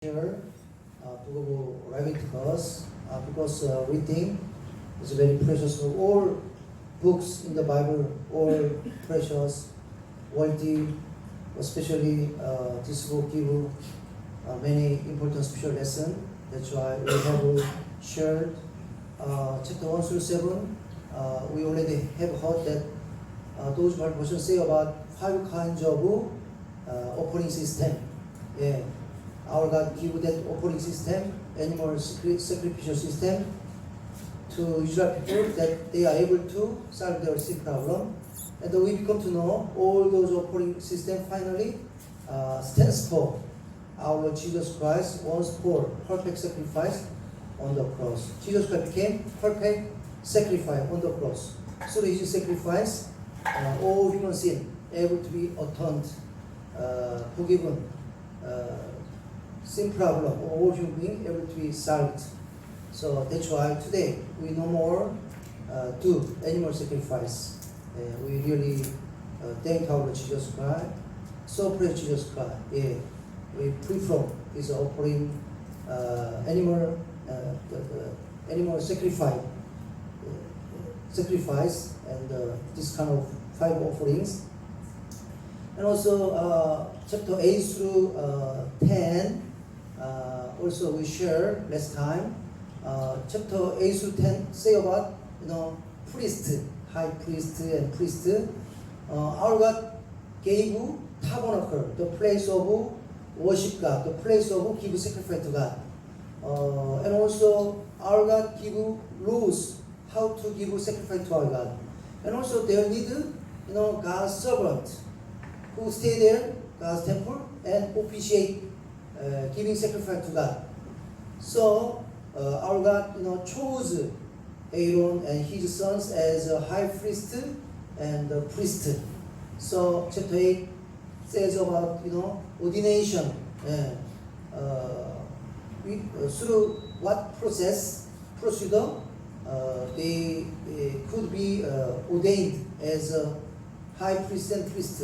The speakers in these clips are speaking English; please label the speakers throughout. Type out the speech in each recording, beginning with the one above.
Speaker 1: Here, book of Leviticus, because reading is very precious. All books in the Bible, all precious, worthy, especially this book give many important special lessons. That's why we have shared chapter 1 through 7. We already have heard that those Bible portions say about 5 kinds of offering system. Yeah. Our God give that offering system, animal sacrificial system, to Israel people that they are able to solve their sin problem. And we become to know all those offering system finally stands for our Lord Jesus Christ once for perfect sacrifice on the cross. Jesus Christ became perfect sacrifice on the cross. So his sacrifice, all human sin able to be atoned, forgiven. Sin problem, all human being able to be solved. So that's why today we no more do animal sacrifice. We really thank our Lord Jesus Christ. So praise Jesus Christ. Yeah. We prefer his offering animal animal sacrifice and this kind of 5 offerings. And also chapter 8 through 10. Also we share last time. Chapter 8 through 10 say about priest, high priest and priest. Our God gave tabernacle, the place of worship God, the place of give sacrifice to God. And also our God give rules how to give sacrifice to our God. And also they need God's servant who stay there, God's temple, and officiate giving sacrifice to God. So our God, chose Aaron and his sons as a high priest and a priest. So chapter 8 says about ordination. Through what procedure they could be ordained as a high priest and priest.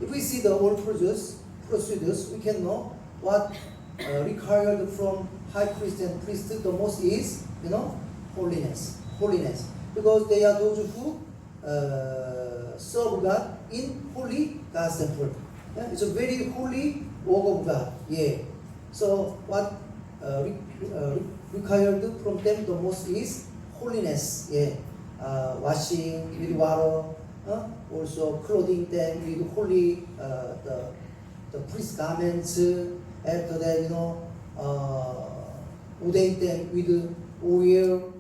Speaker 1: If we see the old procedures, we can know what required from high priest and priest the most is, holiness. Because they are those who serve God in holy God's temple. Yeah? It's a very holy work of God. Yeah. So what required from them the most is holiness. Yeah. Washing with water. Also clothing them with holy the priest garments. After that, ordain them with oil,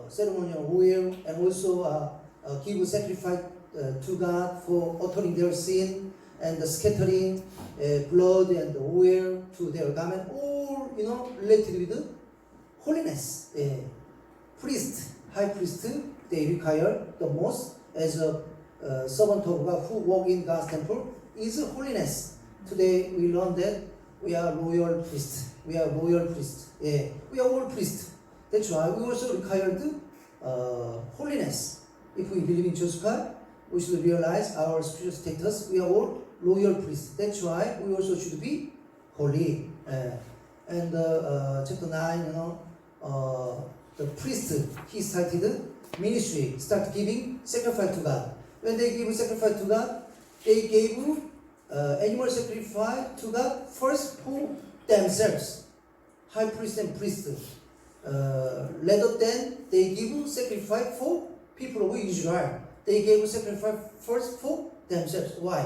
Speaker 1: ceremonial oil, and also give sacrifice to God for altering their sin and scattering blood and oil to their garment. All related with holiness. Priest, high priest, they require the most as a servant of God who walk in God's temple is holiness. Today we learn that we are royal priests. We are royal priests. Yeah. We are all priests. That's why we also required holiness. If we believe in Jesus Christ, we should realize our spiritual status. We are all royal priests. That's why we also should be holy. And chapter 9, the priest, he started ministry, start giving sacrifice to God. When they give sacrifice to God, they gave animal sacrifice to God first for themselves, high priest and priest. Rather than they give sacrifice for people of Israel, they gave sacrifice first for themselves. Why?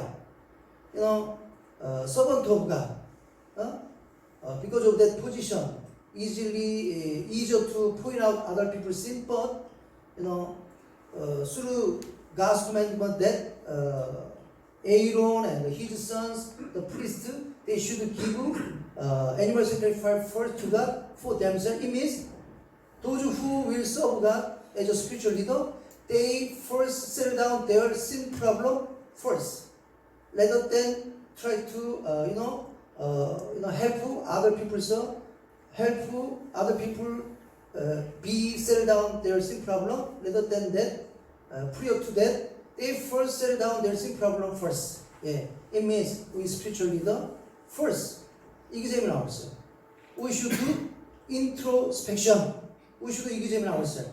Speaker 1: Servant of God. Because of that position, easier to point out other people's sin, but through God's commandment that Aaron and his sons, the priests, they should give animal sacrifice first to God for themselves. It means those who will serve God as a spiritual leader, they first settle down their sin problem first, rather than try to help other people. So help other people be settle down their sin problem. Rather than that, prior to that, they first settle down their sin problem first. Yeah. It means we spiritual leader first examine ourselves. we should do introspection. We should examine ourselves.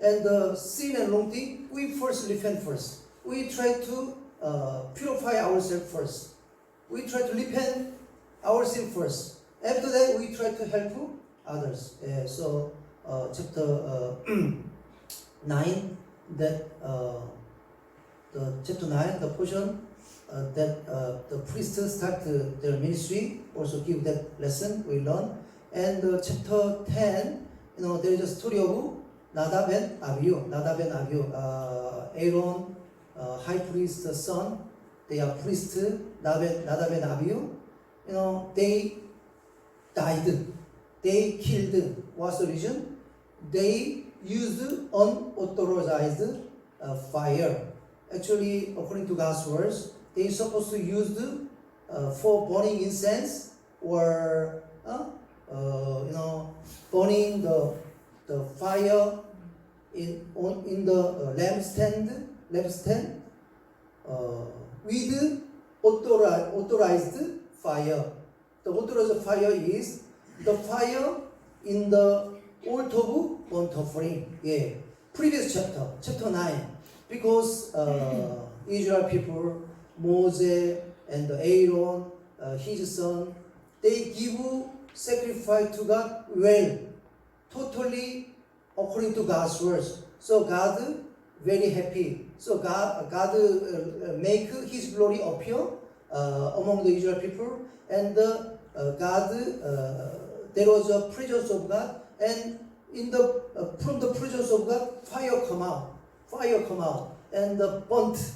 Speaker 1: And the sin and wrong thing, we first repent first. We try to purify ourselves first. We try to repent our sin first. After that, we try to help others. So, chapter 9, that the chapter 9, the portion that the priests start their ministry, also give that lesson we learn. And chapter 10, there is a story of Nadab and Abihu. Aaron, high priest's son, they are priests. Nadab and Abihu, they died. They killed. What's the reason? They used unauthorized fire. Actually, according to God's words, they supposed to use for burning incense or burning the fire in the lampstand with authorized fire. The authorized fire is the fire in the altar of burnt offering. Yeah. Previous chapter 9. Because Israel people, Moses and Aaron, his son, they give sacrifice to God well, totally according to God's words. So God very happy. So God make His glory appear among the Israel people, and God there was a presence of God, and from the presence of God, fire come out, and burnt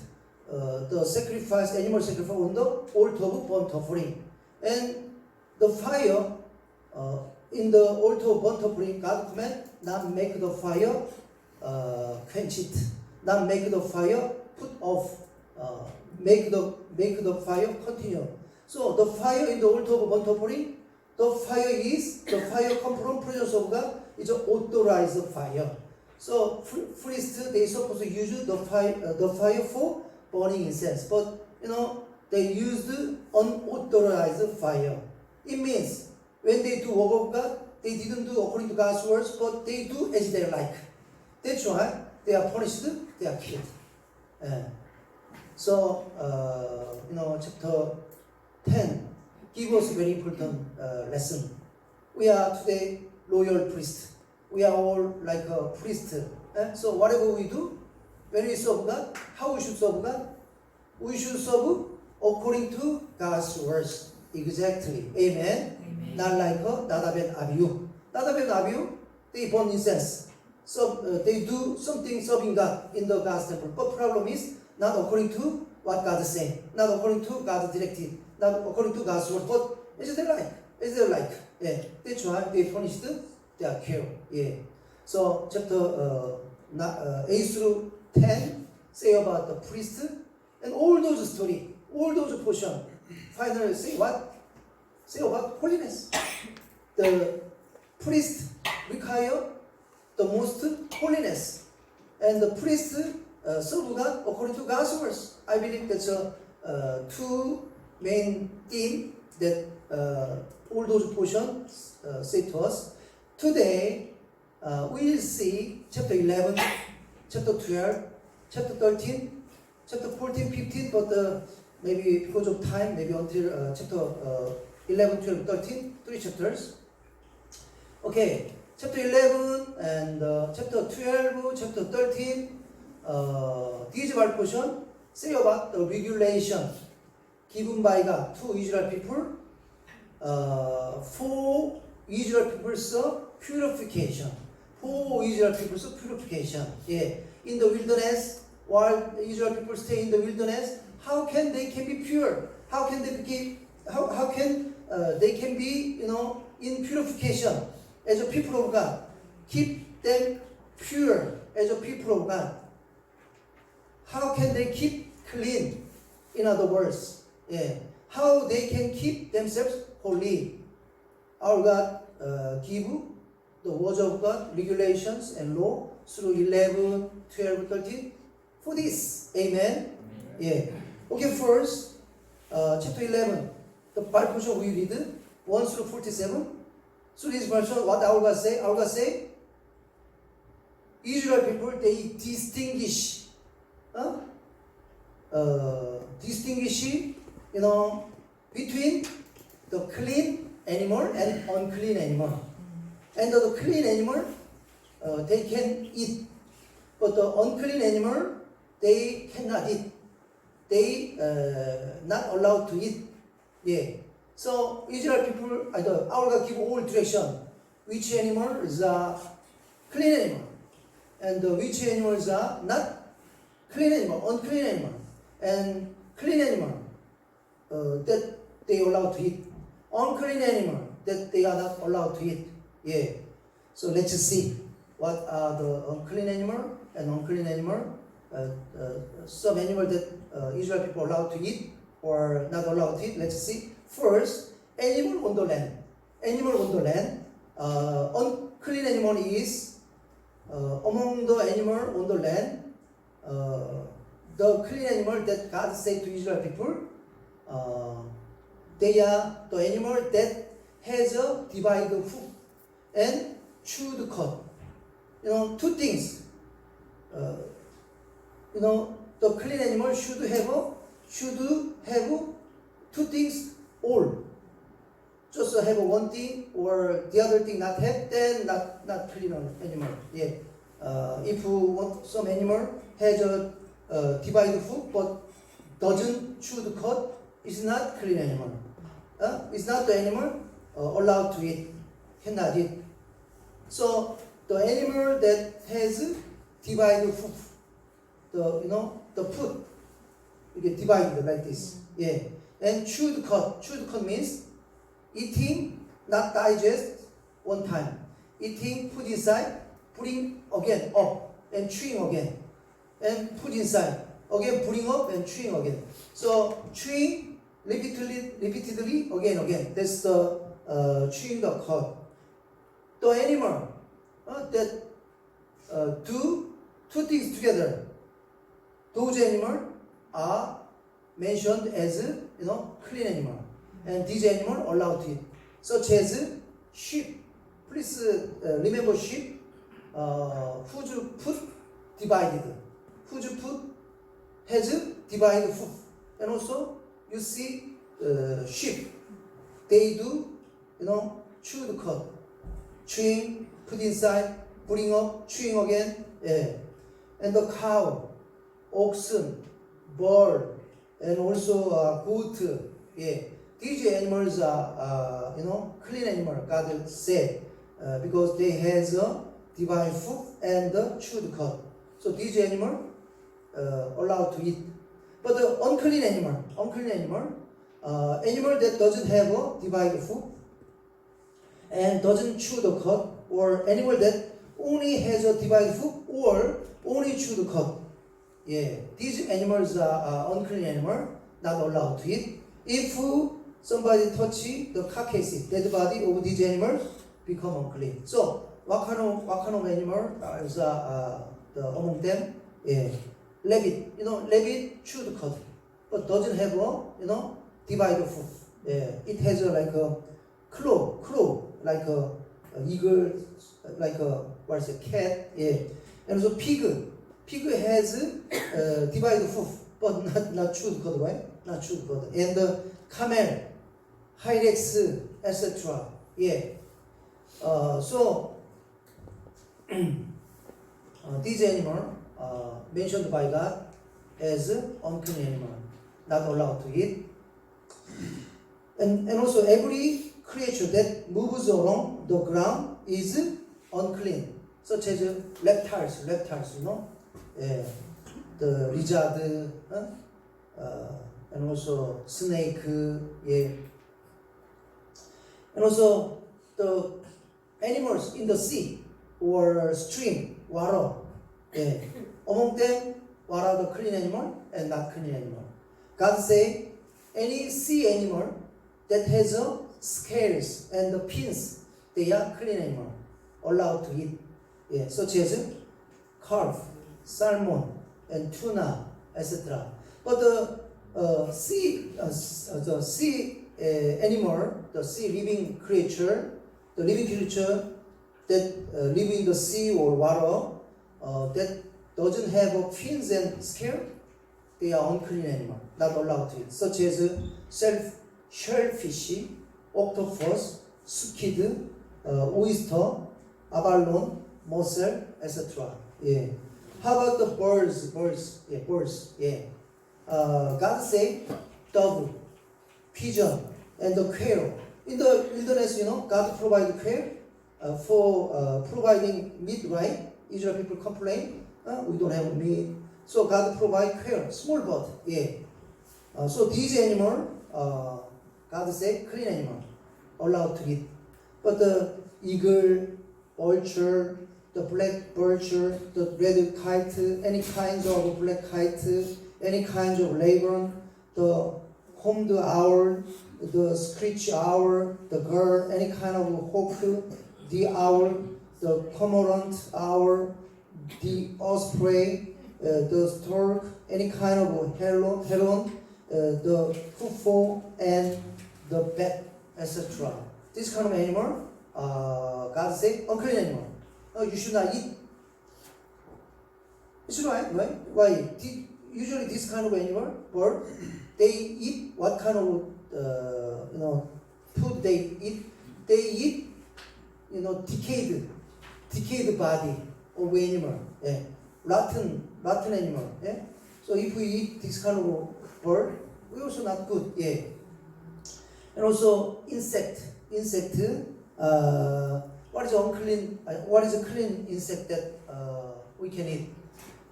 Speaker 1: the sacrifice, animal sacrifice on the altar of burnt offering, and the fire in the altar of burnt offering, God command not make the fire quench it, not make the fire put off, make the fire continue. So the fire in the altar of burnt offering, the fire come from presence of God, is an authorized fire. So priests, they supposed to use the fire for burning incense, but they used unauthorized fire. It means when they do work of God, they didn't do according to God's words, but they do as they like. That's why they are punished, they are killed. So chapter 10 gives us very important lesson. We are today loyal priests. We are all like a priest. So whatever we do, when we serve God, how we should serve God? We should serve according to God's words. Exactly. Amen. Not like Nadab and Abihu. Nadab and Abihu, they burn incense. So they do something serving God in the God's temple. But problem is not according to what God is saying, not according to God's directive, not according to God's word. But as they like. Yeah. That's why they punished. They are killed. Yeah. So chapter 8 through 10 say about the priest and all those story, all those portion. Finally say what? Say about holiness. The priest require the most holiness, and the priest serve God according to God's words. I believe that's two main themes that all those portions say to us. Today, we will see chapter 11, chapter 12, chapter 13, chapter 14, 15, but maybe because of time, maybe until chapter 11, 12, 13, 3 chapters. Okay, chapter 11 and chapter 12, chapter 13, these Bible portion say about the regulation given by God to Israel people for Israel people's purification. For Israel people's purification. Yeah. In the wilderness, while Israel people stay in the wilderness, how can they can be pure? How can they be? How can they can be in purification as a people of God? Keep them pure as a people of God. How can they keep clean? In other words, yeah. How they can keep themselves holy? Our God give the words of God, regulations and law through 11, 12, 13 for this. Amen? Yeah. Okay, first, chapter 11, the Bible portion we read 1 through 47. So this version, what our God say? Our God say, Israel people, they distinguish, between the clean animal and unclean animal. And the clean animal, they can eat, but the unclean animal, they cannot eat. They not allowed to eat. Yeah. So Israel people, our God give all direction. Which animal is a clean animal, and which animals are not clean animal, unclean animal, and clean animal that they allowed to eat, unclean animal that they are not allowed to eat. Yeah. So let's see what are the unclean animal and unclean animal. Some animal that Israel people allowed to eat or not allowed to eat. Let's see. First, animal on the land. Animal on the land. Unclean animal is among the animal on the land. The clean animal that God said to Israel people, they are the animal that has a divided hoof and chewed cud. Two things. The clean animal should have two things all. Just have one thing or the other thing not have, then not clean animal. Yeah. If some animal has a divided hoof but doesn't chew the cud, it's not clean animal. It's not the animal allowed to eat, cannot eat. So the animal that has divided hoof, the foot, you get divided like this. Yeah. And chewed cud. Chewed cud means eating, not digest one time. Eating, put inside, putting again up, and chewing again. And put inside. Again, putting up and chewing again. So chewing repeatedly, again. That's the chewing the cud. The animal that do two things together, those animals are mentioned as clean animal, and these animals allowed to eat, such as sheep. Please remember sheep, whose foot divided, whose foot has divided hoof, and also you see sheep. They do chew the cud, chewing, put inside, putting up, chewing again. Yeah. And the cow, oxen, bird, and also goat. Yeah. These animals are clean animal. God said because they has a divided hoof and chewed cud. So these animal allowed to eat. But the unclean animal, animal that doesn't have a divided hoof and doesn't chew the cud, or animal that only has a divided hoof or only chew the cud. Yeah, these animals are unclean animal, not allowed to eat. If somebody touch the carcass, dead body of these animals, become unclean. So what kind of animal is among them? Yeah, rabbit. Rabbit chew the cud, but doesn't have a divided hoof. Yeah, it has like a claw, like a eagle, like a cat. Yeah, and so pig has divided hoof, but not chewed cud, right? Not chewed cud. And camel, hyrax, etc. Yeah. So these animal mentioned by God as unclean animal, not allowed to eat. And also every creature that moves along the ground is unclean, such as reptiles, the lizard, and also snake, yeah. And also the animals in the sea or stream, water, yeah. Among them, what are the clean animal and not clean animal? God say, any sea animal that has scales and the fins, they are clean animal, allowed to eat. Yeah, such as carp, salmon, and tuna, etc. But the sea animal, the sea living creature, the living creature that live in the sea or water that doesn't have fins and scale, they are unclean animal, not allowed to eat, such as shellfish, octopus, squid, oyster, abalone, mussel, etc. Yeah. How about the birds? Yeah, birds. Yeah. God said dove, pigeon, and the quail. In the wilderness, God provided quail for providing meat, right? Israel people complain, we don't have meat. So God provide quail, small bird. Yeah. So these animal, God said clean animal, allowed to eat. But the eagle, vulture, the black vulture, the red kite, any kinds of black kite, any kinds of raven, the horned owl, the screech owl, the girl, any kind of hawk, the owl, the cormorant owl, the osprey, the stork, any kind of heron, the footfall, and the bat, etc. This kind of animal, God said, unclean animal. You should not eat. It's right? Why? Usually this kind of animal, bird, they eat what kind of food they eat? They eat, decayed body of animal. Yeah. Rotten animal. Yeah. So if we eat this kind of bird, we also not good. Yeah. And also insect. What is unclean? What is a clean insect that we can eat?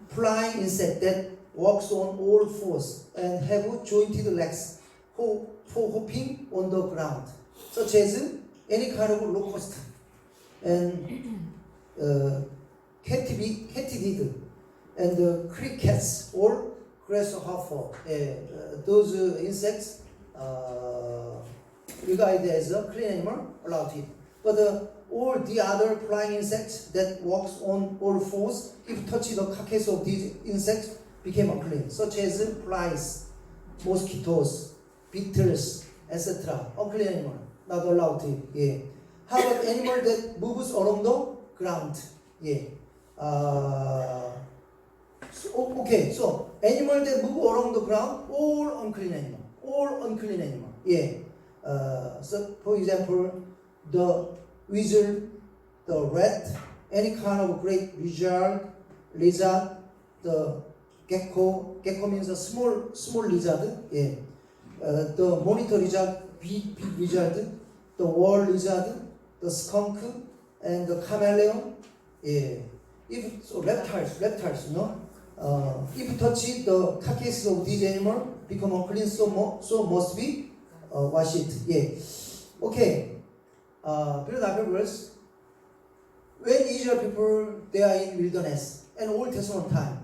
Speaker 1: Flying insect that walks on all fours and have jointed legs for hopping on the ground, such as any kind of locust and katydid and crickets or grasshopper. Those insects regarded as a clean animal, allowed to eat. But all the other flying insects that walks on all fours, if touch the carcass of these insects, became unclean, such as flies, mosquitoes, beetles, etc. Unclean animal, not allowed to eat. Yeah. How about animal that moves along the ground? Yeah. So animal that move along the ground, all unclean animal. Yeah. So for example, the weasel, the rat, any kind of great lizard, the gecko means a small lizard. Yeah. The monitor lizard, big lizard, the wall lizard, the skunk, and the chameleon. Yeah. Reptiles, if you touch it, the carcass of these animals become unclean, so must be wash it. Yeah. Okay. Another verse. When Israel people they are in wilderness and Old Testament time,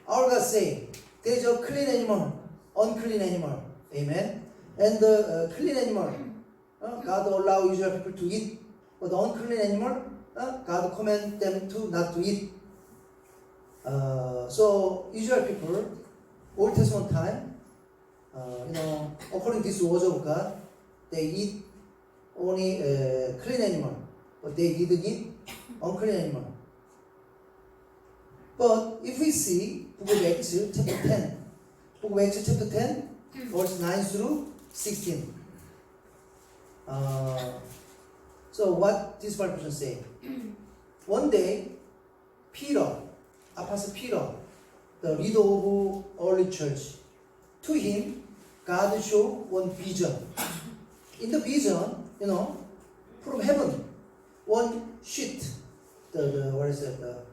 Speaker 1: our God say there is a clean animal, unclean animal. Amen. And the clean animal, God allow Israel people to eat, but the unclean animal, God command them to not to eat. So Israel people, Old Testament time, according to this words of God, they eat only clean animal, but they didn't eat unclean animal. But if we see Book of Acts chapter 10, Book of Acts chapter 10, verse 9 through 16. So what this Bible say? One day, Apostle Peter, the leader of early church, to him, God showed one vision. In the vision, from heaven, one sheet, the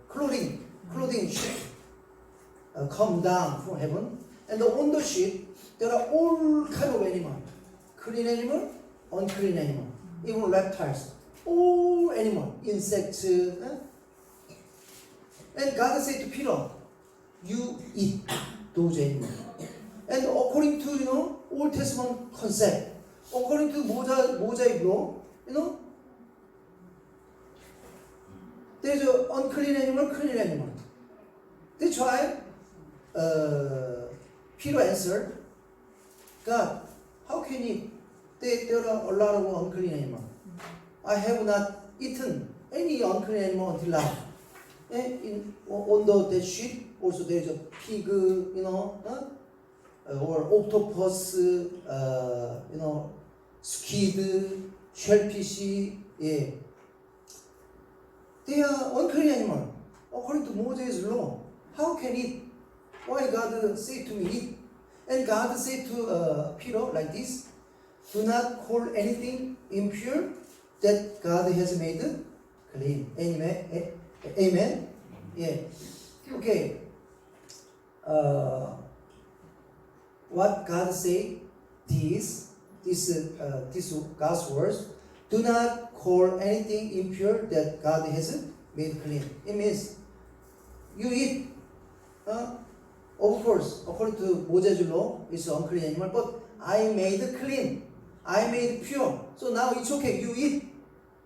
Speaker 1: clothing sheet, come down from heaven, and on the sheet there are all kind of animal, clean animal, unclean animal, even reptiles, all animal, insects. And God said to Peter, "You eat those animals." And according to Old Testament concept, according to Mosaic law, there is an unclean animal, clean animal. That's why Peter answered, "God, how can it? There are a lot of unclean animals. I have not eaten any unclean animal until now. On the sheet also there is a pig, or octopus, squid, shellfish. Yeah. They are unclean animal according to Moses' law. How can eat? Why God said to me eat? And God said to Peter like this: do not call anything impure that God has made clean. Amen. Amen. Yeah. Okay. What God say? This God's words. Do not call anything impure that God has made clean. It means you eat. Of course, according to Moses' law, it's unclean animal, but I made clean. I made pure. So now it's okay. You eat.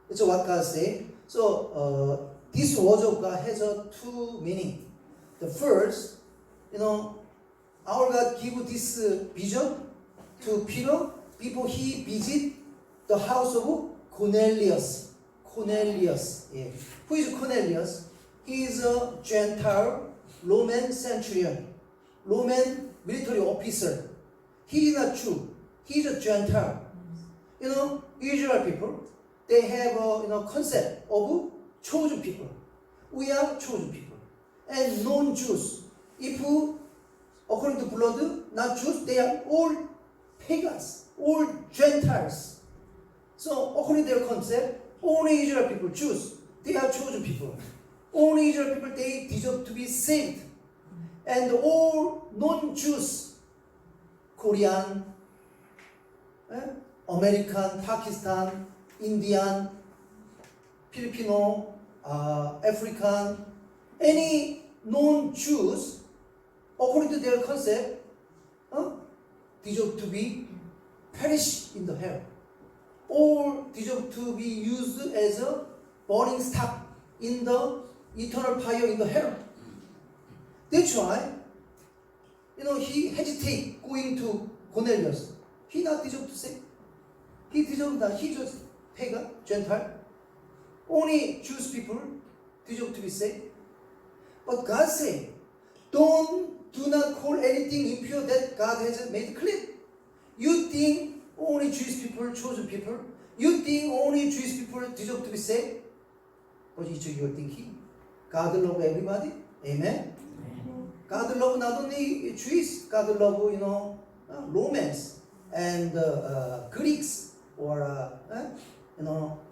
Speaker 1: It's what God say. So this word of God has two meaning. The first, our God give this vision to Peter before he visit the house of Cornelius. Cornelius, yeah. Who is Cornelius? He is a Gentile Roman centurion, Roman military officer. He is not Jew. He is a Gentile. Israel people, they have a concept of chosen people. We are chosen people. And non-Jews, if according to blood, not Jews, they are all pagans, all Gentiles. So according to their concept, only Israel people, Jews, they are chosen people. Only Israel people, they deserve to be saved. And all non-Jews, Korean, American, Pakistan, Indian, Filipino, African, any non-Jews, according to their concept, deserve to be perished in the hell. All deserve to be used as a burning stock in the eternal fire in the hell. That's why, he hesitate going to Cornelius. He not deserve to say. He deserve that. He just pagan, Gentile. Only Jewish people deserve to be saved. But God say, do not call anything impure that God has made clean. You think only Jewish people, chosen people, you think only Jewish people deserve to be saved? But it's your thinking. God love everybody. Amen. God love not only Jews, God love, Romans and Greeks or,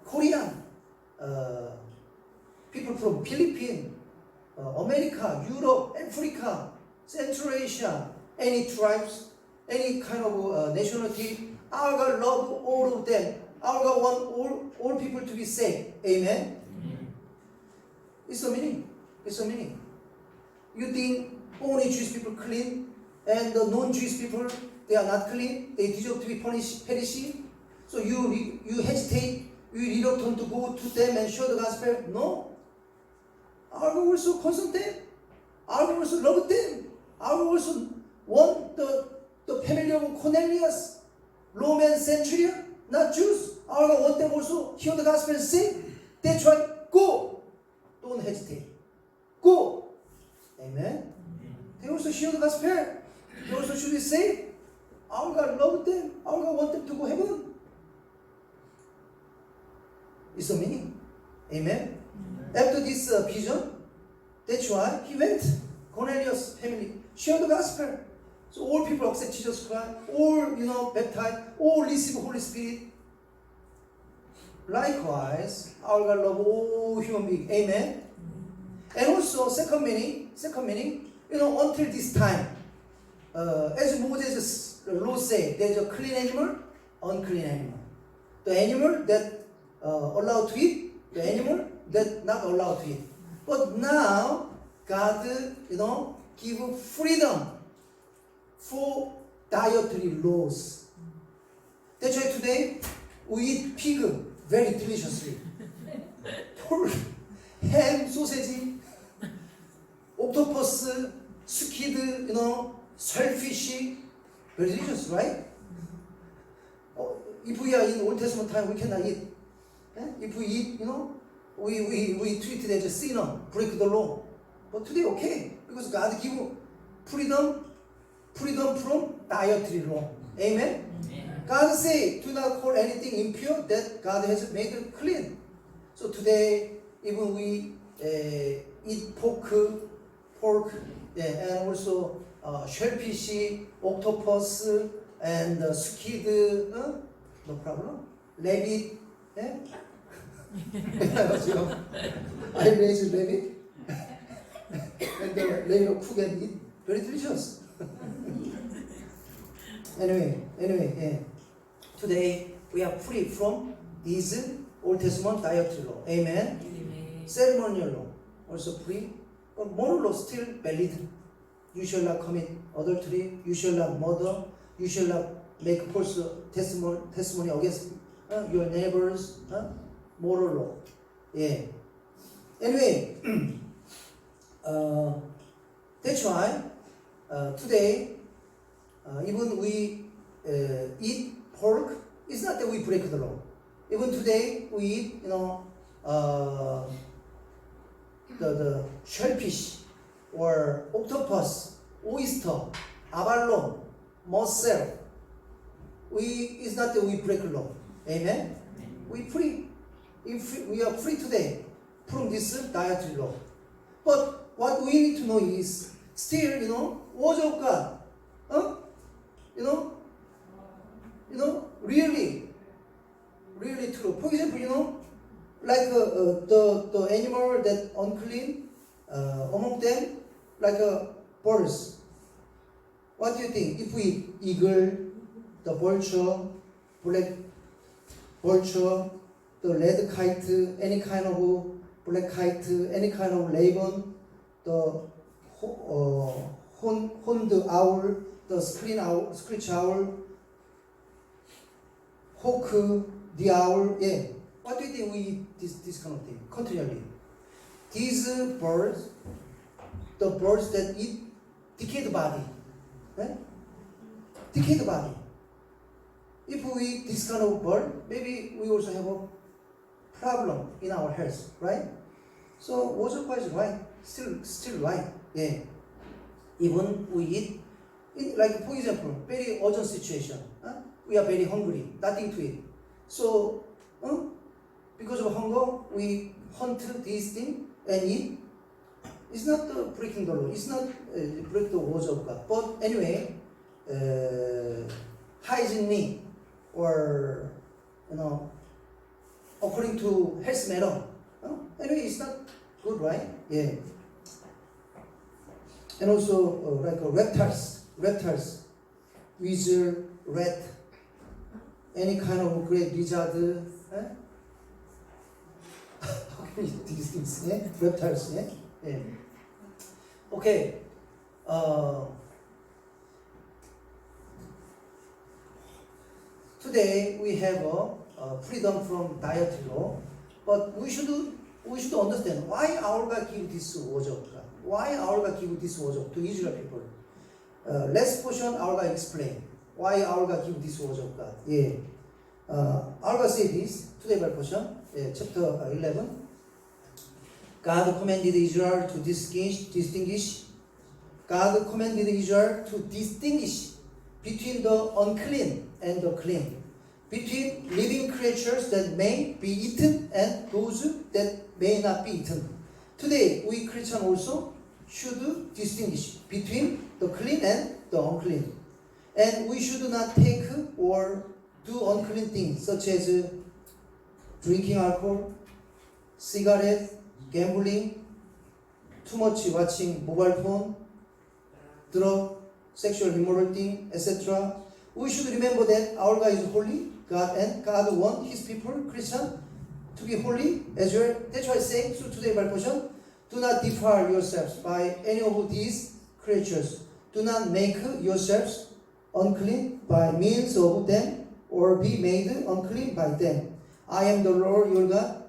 Speaker 1: Korean, people from Philippines, America, Europe, Africa, Central Asia, any tribes, any kind of nationality, our God love all of them. Our God want all people to be saved. Amen? It's a meaning. It's a meaning. You think only Jewish people clean and the non-Jewish people, they are not clean, they deserve to be punished, perishing. So you hesitate, you reluctant to go to them and share the gospel. No. Our God also concern them. Our God also love them. Our God also want the family of Cornelius, Roman centurion, not Jews. Our God want them also hear the gospel and say, that's why go. Don't hesitate. Go. Amen. They also hear the gospel. They also should be saved. Our God love them. Our God want them to go heaven. It's a meaning. Amen. After this vision, that's why he went. Cornelius' family share the gospel. So all people accept Jesus Christ. All baptized. All receive Holy Spirit. Likewise, our God love all human beings. Amen. And also second meaning, until this time, as Moses' law say, there's a clean animal, unclean animal. The animal that allowed to eat, the animal that not allowed to eat. But now God, give freedom for dietary laws. That's why today we eat pig very deliciously. Ham, sausage, octopus, squid, shellfish, very delicious, right? If we are in Old Testament time, we cannot eat. If we eat, we treat it as a sinner, break the law. But today, okay, because God give freedom from dietary law. Amen? God say, do not call anything impure that God has made it clean. So today, even we eat pork, and also shellfish, octopus, and squid, no problem. Rabbit, I raised rabbit, and later cook and eat. Very delicious. Anyway, Today we are free from these Old Testament dietary law. Amen. Ceremonial law also free, but moral law still valid. You shall not commit adultery. You shall not murder. You shall not make false testimony against your neighbors. Moral law. Yeah. Anyway, that's why today even we eat pork. It's not that we break the law. Even today we eat, the shellfish or octopus, oyster, abalone, mussel. It's not that we break the law. Amen. We free. We are free today from this dietary law. But what we need to know is still, word of God. Really true. For example, like the animal that unclean among them, like birds. What do you think? If we eat eagle, the vulture, black vulture, the red kite, any kind of black kite, any kind of raven, the horned owl, the screech owl, hawk, the owl, yeah. What do you think we eat this kind of thing continually? These birds, the birds that eat decayed body, right? Decayed body. If we eat this kind of bird, maybe we also have a problem in our health, right? So what's is right? Still right, yeah. Even we eat, like for example, very urgent situation. We are very hungry, nothing to eat. So, because of hunger, we hunt these things and eat. It's not breaking the law. It's not break the words of God. But anyway, hygiene or according to health matter. Anyway, it's not good, right? Yeah. And also like reptiles, wizard, rat, any kind of great lizard. How can you do these things? Yeah? Reptiles, yeah? Yeah. Okay. Today we have a freedom from dietary law, but we should understand why our God give this word of God. Why our God give this word to Israel people? Last portion our God explain why our God give this word of God. Yeah. Our God say this today Bible portion, chapter 11. God commanded Israel to distinguish. God commanded Israel to distinguish between the unclean and the clean, between living creatures that may be eaten and those that may not be eaten. Today, we Christians also should distinguish between the clean and the unclean. And we should not take or do unclean things such as drinking alcohol, cigarette, gambling, too much watching mobile phone, drug, sexual immorality, etc. We should remember that our God is holy, God, and God wants His people, Christians, to be holy as well. That's why I say, so today Bible portion, do not defile yourselves by any of these creatures. Do not make yourselves unclean by means of them, or be made unclean by them. I am the Lord your God.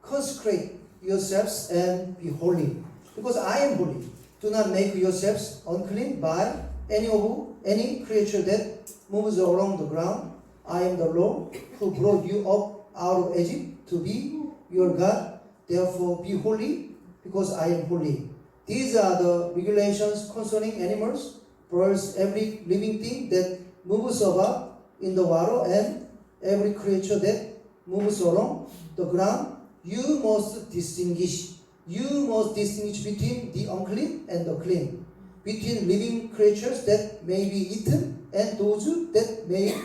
Speaker 1: Consecrate yourselves and be holy, because I am holy. Do not make yourselves unclean by any creature that moves along the ground. I am the Lord who brought you up out of Egypt to be your God. Therefore, be holy, because I am holy. These are the regulations concerning animals, birds, every living thing that moves about in the water, and every creature that moves along the ground. You must distinguish. You must distinguish between the unclean and the clean, between living creatures that may be eaten and those that may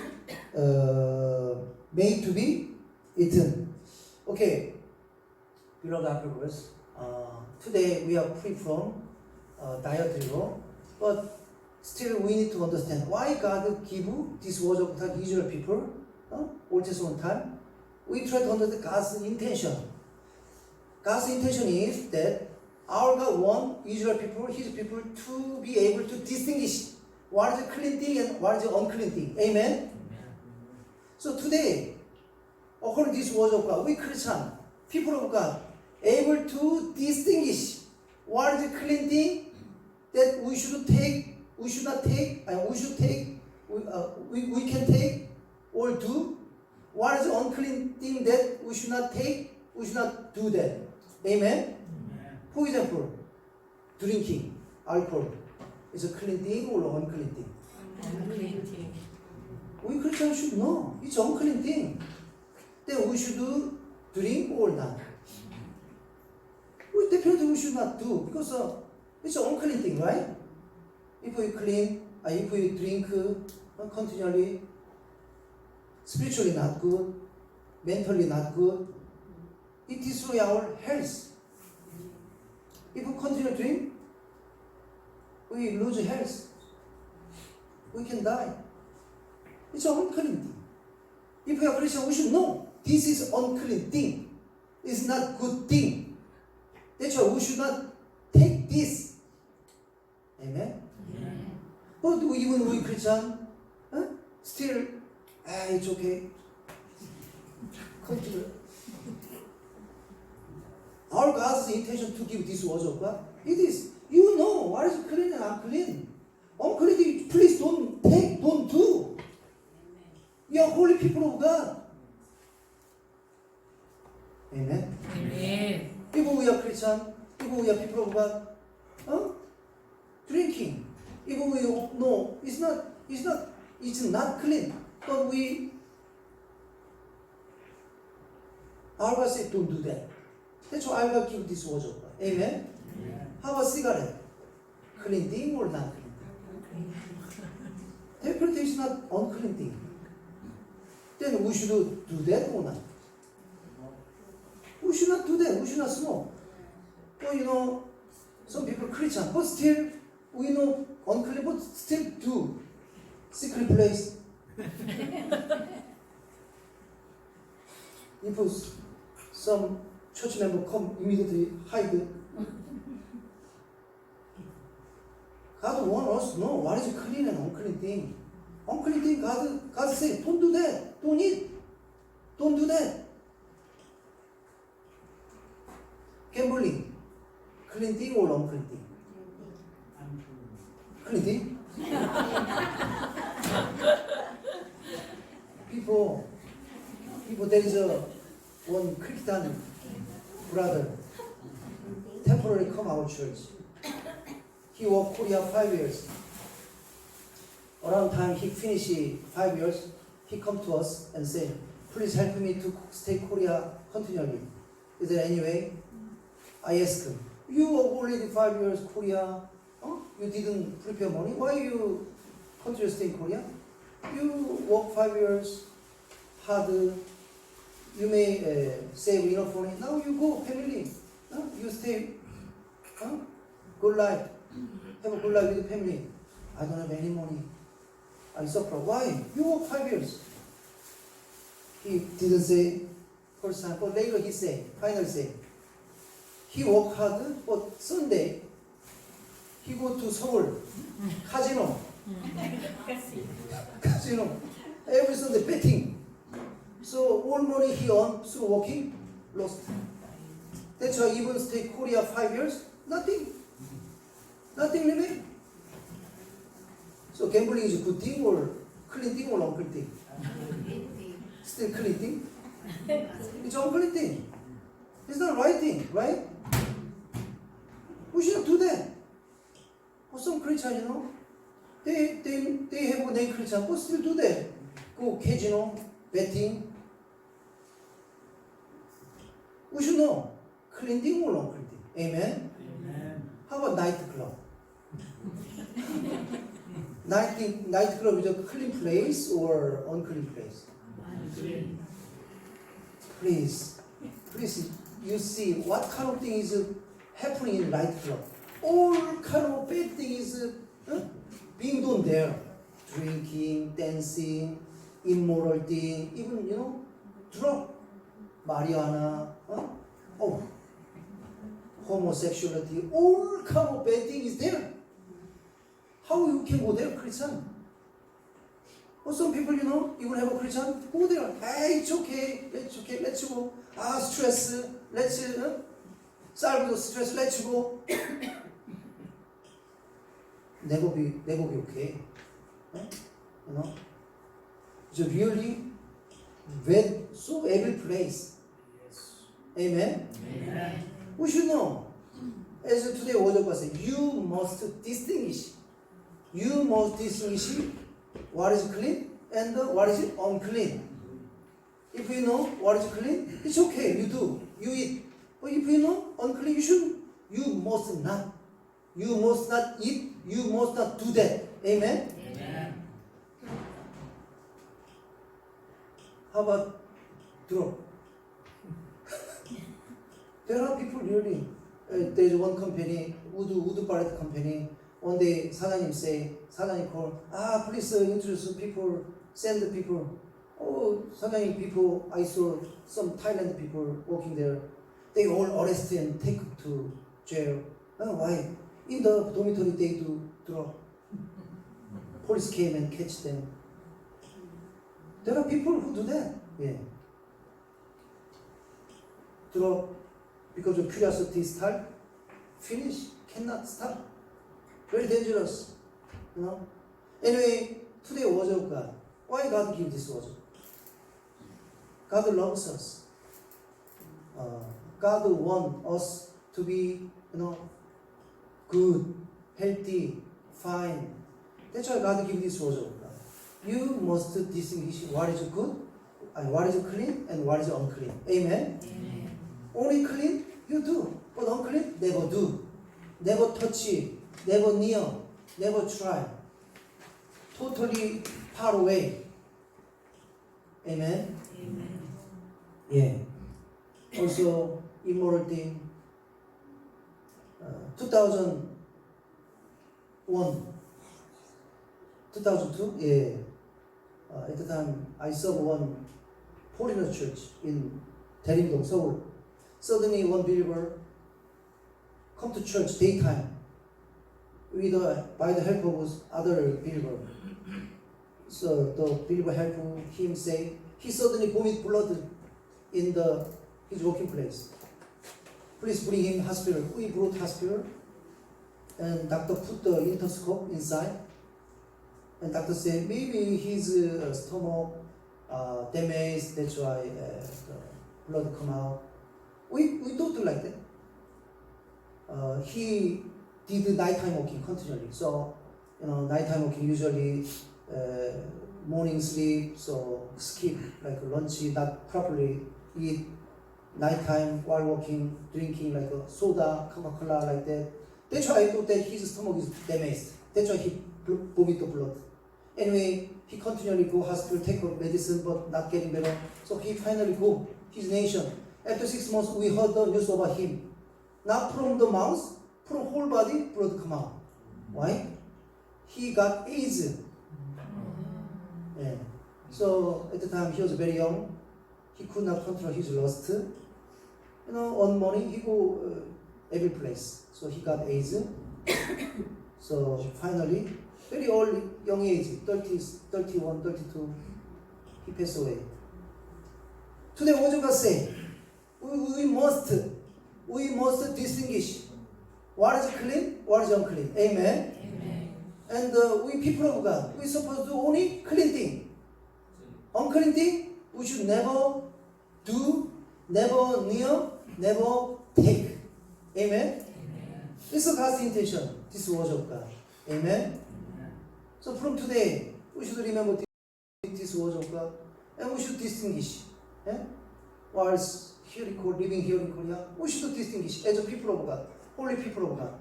Speaker 1: made to be eaten. Okay, beloved brothers, today we are free from dietary law, but still we need to understand why God give this word of God to Israel people, Old Testament time. We try to understand God's intention. God's intention is that our God wants Israel people, His people, to be able to distinguish what is a clean thing and what is an unclean thing. Amen? So today, according to this word of God, we Christian, people of God, able to distinguish what is a clean thing that we should take, we should not take, and we should take, we can take or do. What is the unclean thing that we should not take, we should not do that. Amen? For example, drinking alcohol is a clean thing or unclean thing?
Speaker 2: Unclean thing.
Speaker 1: We Christians should know it's an unclean thing. Then we should drink or not. We definitely we should not do because it's an unclean thing, right? If we if we drink continually, spiritually not good, mentally not good, it destroys our health. If we continue to drink, we lose health. We can die. It's an unclean thing. If we are Christian, we should know this is unclean thing. It's not good thing. That's why we should not take this. Amen?
Speaker 2: Amen.
Speaker 1: But even we Christian, still, it's okay. Continue. Our God's intention to give this word of God, it is, you know what is clean and unclean. Unclean, please don't take, don't do. We are holy people of God. Amen?
Speaker 2: Amen.
Speaker 1: Even we are Christian, even we are people of God, drinking, even we know it's not clean, but our God said don't do that. That's why I will give this word of God. Amen? How about cigarette? Clean thing or not clean thing? Definitely it's not unclean thing. Then we should do that or not? We should not do that. We should not smoke. But some people Christian, but still we know unclean, but still do. Secret place. If some church member come immediately hide. God wants us to know what is clean and unclean thing. Unclean thing, God says, don't do that. Don't eat. Don't do that. Gambling, clean thing or unclean thing? Clean thing? People, there is one Christian brother, temporarily come our church. He worked Korea 5 years. Around time he finished 5 years, he come to us and say, please help me to stay Korea continually. Is there any way? I asked him, you work already 5 years Korea, you didn't prepare money, why you continue to stay in Korea? You work 5 years hard, you may save enough money, now you go family, you stay, good life, have a good life with the family. I don't have any money. I suffer. Why? You work 5 years. He didn't say first time, but later he said, finally said, he work hard, but Sunday he go to Seoul, casino. Every Sunday betting. So all money he earned through working, lost. That's why even stay Korea 5 years, nothing. Nothing really. So gambling is a good thing or clean thing or unclean thing? Still clean thing? It's unclean thing. It's not right thing, right? We shouldn't do that. But some Christians, you know, they have a name Christian, but still do that. Go casino, betting. We should know clean thing or unclean thing. Amen.
Speaker 3: Amen.
Speaker 1: How about nightclub? Nightclub is a clean place or unclean place?
Speaker 3: Unclean.
Speaker 1: Please, you see what kind of thing is happening in nightclub. All kind of bad things being done there. Drinking, dancing, immoral thing, even, you know, drug, marijuana, homosexuality, all kind of bad thing is there. How you can go there, Christian? Or some people, you know, you will have a Christian, go there. Hey, it's okay, let's go. Stress, let's solve the stress, let's go. never be okay. You know, it's really so every place.
Speaker 3: Yes.
Speaker 1: Amen.
Speaker 3: Amen.
Speaker 1: We should know. As today Ojoba said, you must distinguish. You must distinguish what is clean and what is unclean. If you know what is clean, it's okay. You do, you eat. But if you know unclean, you must not. You must not eat. You must not do that. Amen.
Speaker 3: Amen.
Speaker 1: How about drug? There are people really. There's one company, wood pallet company. One day 사장님 call, please introduce people, send the people. Oh, 사장님 people, I saw some Thailand people working there. They all arrested and taken to jail. Why? In the dormitory they do drug. Police came and catch them. There are people who do that. Yeah. Drug, because of curiosity start, finish, cannot stop. Very dangerous, you know. Anyway, today was of God. Why God give this word? God loves us. God wants us to be, you know, good, healthy, fine. That's why God give this word of God. You must distinguish what is good, and what is clean, and what is unclean. Amen.
Speaker 2: Amen.
Speaker 1: Only clean you do, but unclean never do. Never touch it. Never near, never try. Totally far away. Amen?
Speaker 2: Amen.
Speaker 1: Yeah. Also, immoral thing. 2001, 2002, yeah. At the time, I served one foreigner church in 대림동, Seoul. Suddenly, one believer come to church daytime. By the help of other believer. So the believer helped him say, he suddenly vomit blood in his working place. Please bring him hospital. We brought hospital, and doctor put the endoscope inside, and doctor said maybe his stomach damaged. That's why the blood come out. We don't do like that. He did nighttime walking continually. So, you know, nighttime walking usually morning sleep, so skip like lunch, not properly eat, nighttime while walking, drinking like a soda, Coca-Cola like that. That's why I thought that his stomach is damaged. That's why he vomit the blood. Anyway, he continually go hospital, take medicine, but not getting better. So he finally go his nation. After 6 months, we heard the news about him. Not from the mouth, from whole body, blood come out. Why? He got AIDS. Yeah. So at the time he was very young. He could not control his lust. You know, one morning he go every place. So he got AIDS. So finally, very old, young age, 30, 31, 32, he passed away. Today what you say? We must distinguish what is clean, what is unclean. Amen.
Speaker 2: Amen.
Speaker 1: And we people of God, we supposed to do only clean thing. Unclean thing, we should never do, never near, never take. Amen? This is God's intention. This word of God. Amen? So from today, we should remember this word of God. And we should distinguish. Eh? Whilst here in Korea, living here in Korea, we should distinguish as a people of God, holy people of God.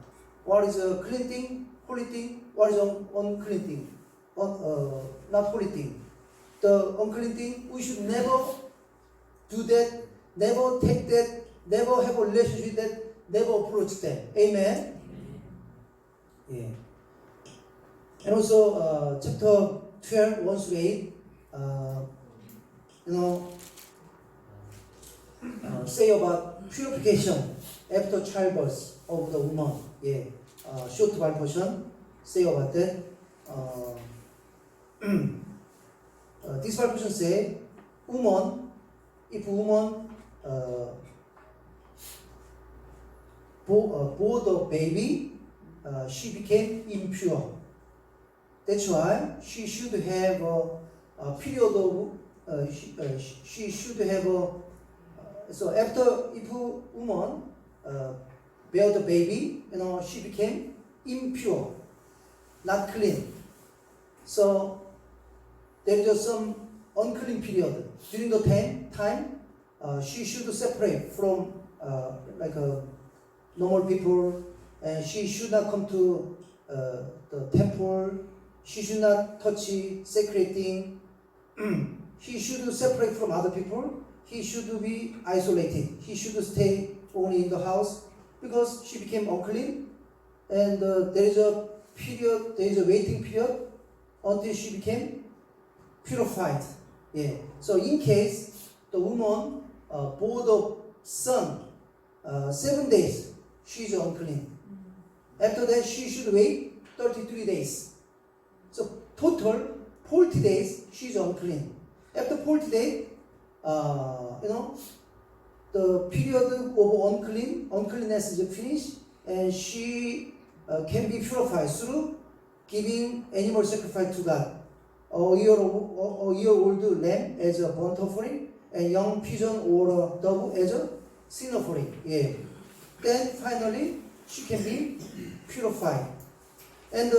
Speaker 1: What is a clean thing, holy thing, what is an unclean thing, not holy thing. The unclean thing, we should never do that, never take that, never have a relationship with that, never approach them. Amen? Yeah. And also, chapter 12, 1 through 8, say about purification after childbirth of the woman. Yeah. Short Bible portion say about that. This Bible portion say, woman, if woman bore the baby, she became impure. That's why she should have a period of she should have a so after if a woman bear the baby, she became impure, not clean. So there is some unclean period during the time. She should separate from like normal people, and she should not come to the temple. She should not touch sacred thing. He should separate from other people. He should be isolated. He should stay only in the house because she became unclean. And there is a period, there is a waiting period until she became purified. Yeah. So in case the woman bore the son 7 days, she is unclean. After that, she should wait 33 days. So total 40 days, she is unclean. After 40 days, the period of uncleanness is finished, and she can be purified through giving animal sacrifice to God. A year-old lamb as a burnt offering, and young pigeon or a dove as a sin offering. Yeah. Then finally, she can be purified. And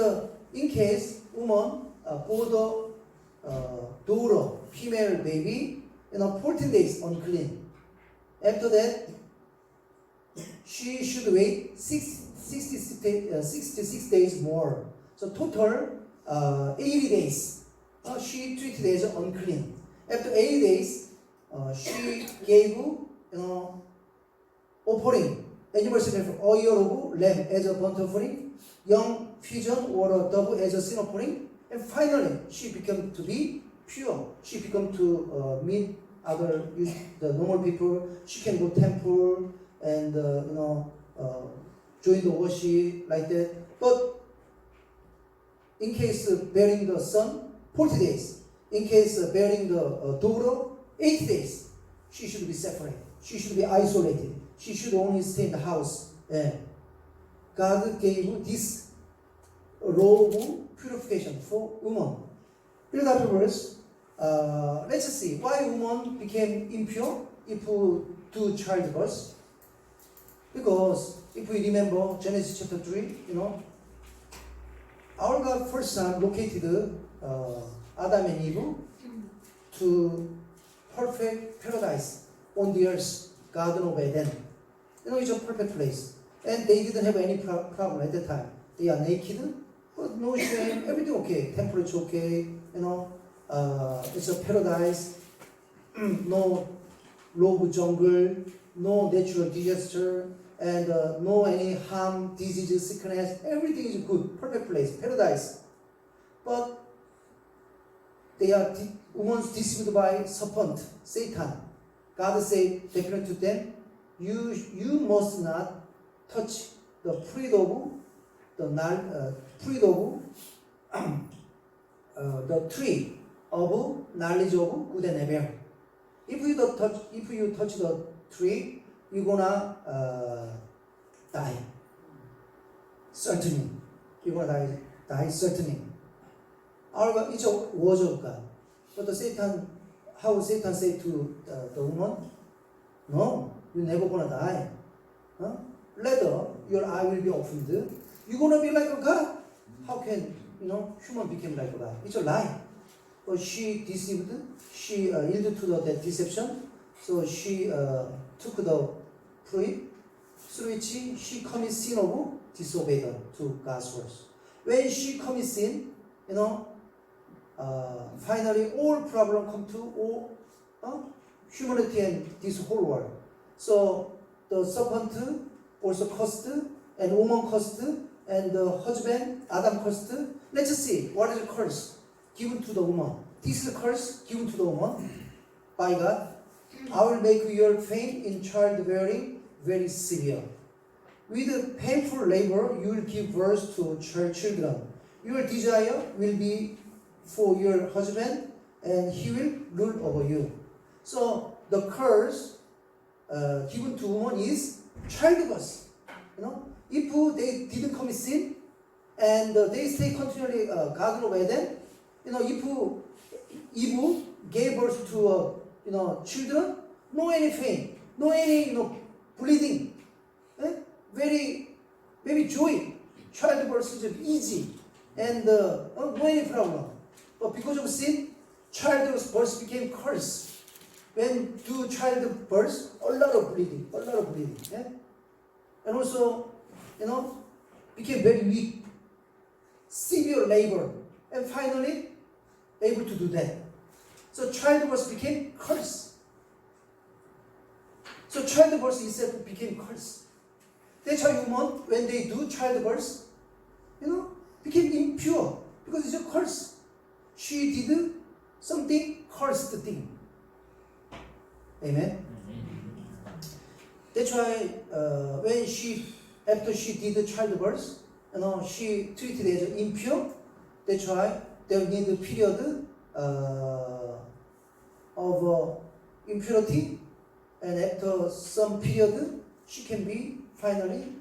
Speaker 1: in case woman bore the daughter, female baby, 14 days unclean. After that, she should wait 66 days more. So total 80 days. She treated as unclean. After 80 days, she gave offering, animal sacrifice, a year-old lamb as a burnt offering, young pigeon or a dove as a sin offering, and finally she became to be pure. She became to meet other the normal people. She can go temple and join the worship like that. But in case bearing the son, 40 days. In case bearing the daughter, 80 days. She should be separate. She should be isolated. She should only stay in the house. God gave this law of purification for woman. Read that verse. Let's see why woman became impure if we do childbirth. Because if we remember Genesis chapter 3, our God first time located Adam and Eve to perfect paradise on the earth, Garden of Eden. It's a perfect place. And they didn't have any problem at that time. They are naked, but no shame, everything okay, temperature okay, it's a paradise, no rogue jungle, no natural disaster, and no any harm, disease, sickness, everything is good, perfect place, paradise. But they are women deceived by serpent, Satan. God said definitely to them, you must not touch the fruit of the tree of knowledge of good and evil. If you touch the tree, you're gonna die. Certainly, you're gonna die certainly. It's a word of God. But how Satan said to the woman, No, you never gonna die. Later, your eye will be opened. You're gonna be like a God. How can human become like a God? It's a lie. But she deceived. She yielded to that deception. So she took the fruit through which she commits sin of disobedience to God's words. When she commits sin, finally all problem come to all humanity and this whole world. So the serpent also cursed, and woman cursed, and the husband Adam cursed. Let's see what is the curse given to the woman. This is the curse given to the woman by God. I will make your pain in childbearing very severe. With painful labor, you will give birth to children. Your desire will be for your husband, and he will rule over you. So the curse given to woman is childbirth. If they didn't commit sin and they stay continually God will obey them. If Eve gave birth to children, no any pain, no any bleeding, very joy. Childbirth is easy and no any problem. But because of sin, childbirth became cursed. When do childbirth, a lot of bleeding. Yeah? And also, became very weak, severe labor, and finally able to do that. So childbirth became cursed. So childbirth itself became cursed. That's why women, when they do childbirth, became impure because it's a curse. She did something cursed thing. Amen. That's why when after she did childbirth, she treated as impure. That's why they need a period of impurity, and after some period, she can be finally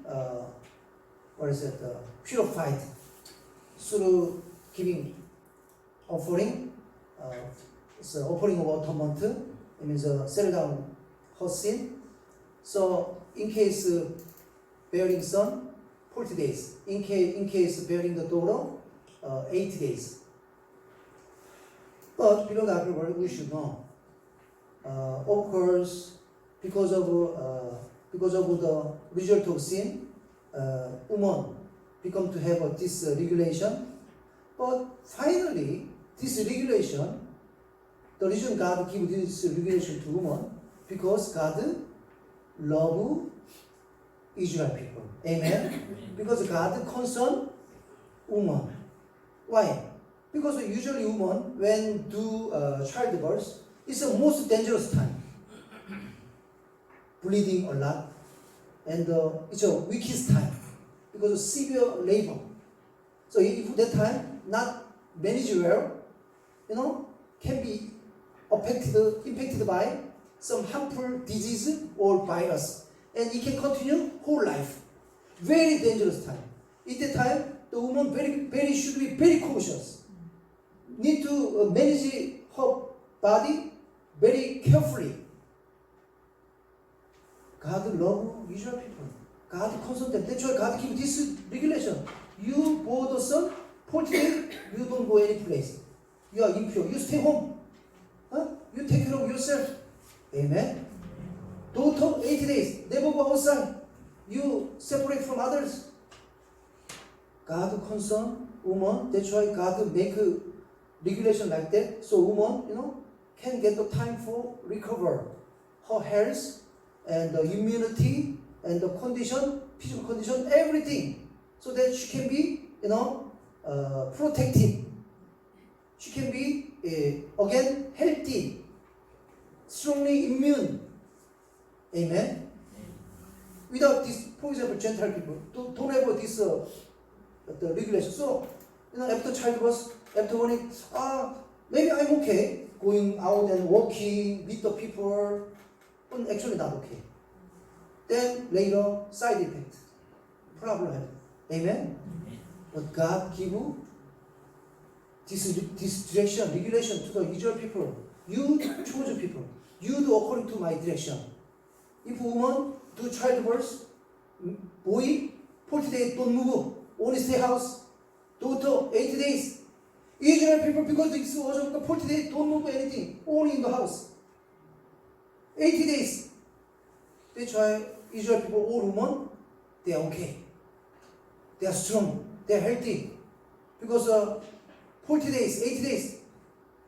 Speaker 1: purified through giving offering. It's an offering of atonement. It means settle down her sin. So in case bearing son, 40 days. In case bearing the daughter, 80 days. But beloved everyone, we should know. Of course, because of the result of sin, woman become to have this regulation. But finally, this regulation, the reason God give this regulation to woman, because God love Israel people. Amen? Because God concern woman. Why? Because usually woman, when do childbirth, it's the most dangerous time. Bleeding a lot. And it's a weakest time. Because of severe labor. So if that time not managed well, can be impacted by some harmful disease or virus, and it can continue whole life. Very dangerous time. At that time, the woman should be very cautious. Need to manage her body very carefully. God love Israel people. God concern them. That's why God give this regulation. You bore the son, 40 days, you don't go any place. You are impure. You stay home. You take care of yourself. Amen. Daughter, 80 days, never go outside. You separate from others. God concern woman. That's why God make a regulation like that. So woman, can get the time for recover her health and the immunity and the condition, physical condition, everything, so that she can be, protected. She can be again healthy, strongly immune. Amen. Without this, for example, Gentile people don't have this the regulation. So after childbirth, after one, maybe I'm okay going out and walking, meet the people, but actually not okay. Then later, side effect, problem happen. Amen. But God give this direction, regulation to the Israel people. You choose people. You do according to my direction. if woman do childbirth, boy 40 days don't move, only stay house. Daughter 80 days. Israel people because this was 40 days don't move anything, only in the house. 80 days. That's why Israel people, all women, they are okay. They are strong. They are healthy. Because 40 days, 80 days,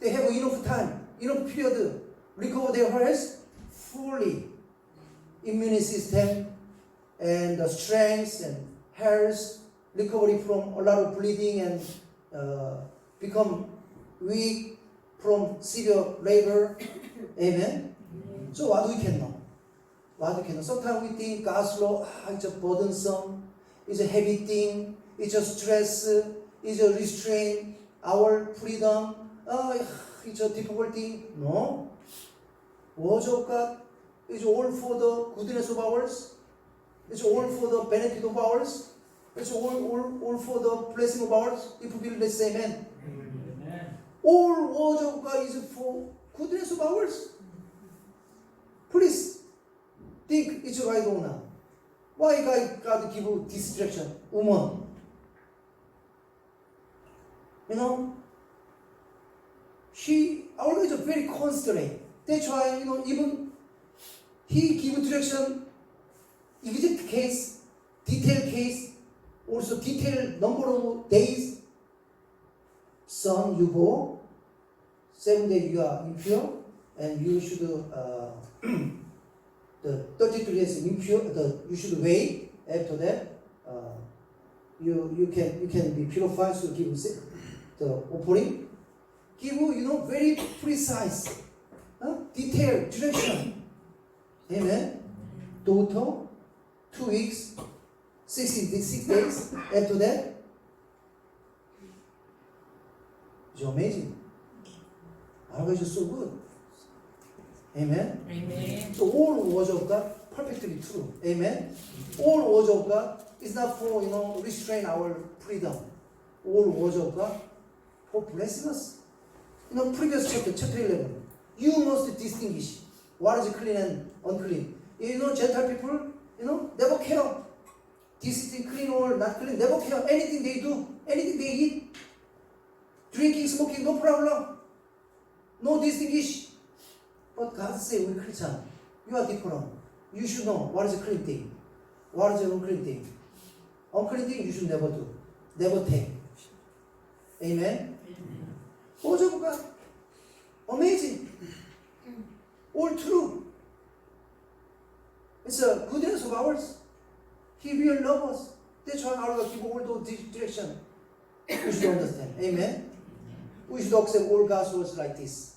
Speaker 1: they have enough time, enough period to recover their health fully. Immune system and the strength and health, recovery from a lot of bleeding and become weak from severe labor. Amen. So what we can know? What we can know? Sometimes we think God's law, it's a burdensome, it's a heavy thing, it's a stress, it's a restraint, our freedom, it's a difficult thing. No. Words of God is all for the goodness of ours. It's all for the benefit of ours. It's all for the blessing of ours. If we believe, let's say amen.
Speaker 3: Amen.
Speaker 1: All words of God is for goodness of ours. Please think it's right or not. Why God give you distraction, woman? You know, she always very constrained. That's why, you know, even he give direction, exact case, detailed case, also detailed number of days. Son, you go. 7 days you are impure, and you should the 33 days impure. You should wait. After that, you can be purified. So give the offering. Give very precise, detailed direction. Amen. Daughter, 2 weeks, 6 days. After that, it's amazing. Our God is so good. Amen.
Speaker 2: Amen.
Speaker 1: So all words of God perfectly true. Amen. All words of God is not for restrain our freedom. All words of God for blessing us. Previous chapter 11, you must distinguish what is clean and unclean. Gentile people, never care. This is clean or not clean, never care. Anything they do, anything they eat, drinking, smoking, no problem. No distinguish. But God says, we Christian, you are different. You should know what is a clean thing, what is an unclean thing. Unclean thing you should never do, never take. Amen. Words of God, amazing, all true. It's a goodness of ours. He will love us. That's why our God give all those direction. We should understand. Amen. We should accept all God's words like this.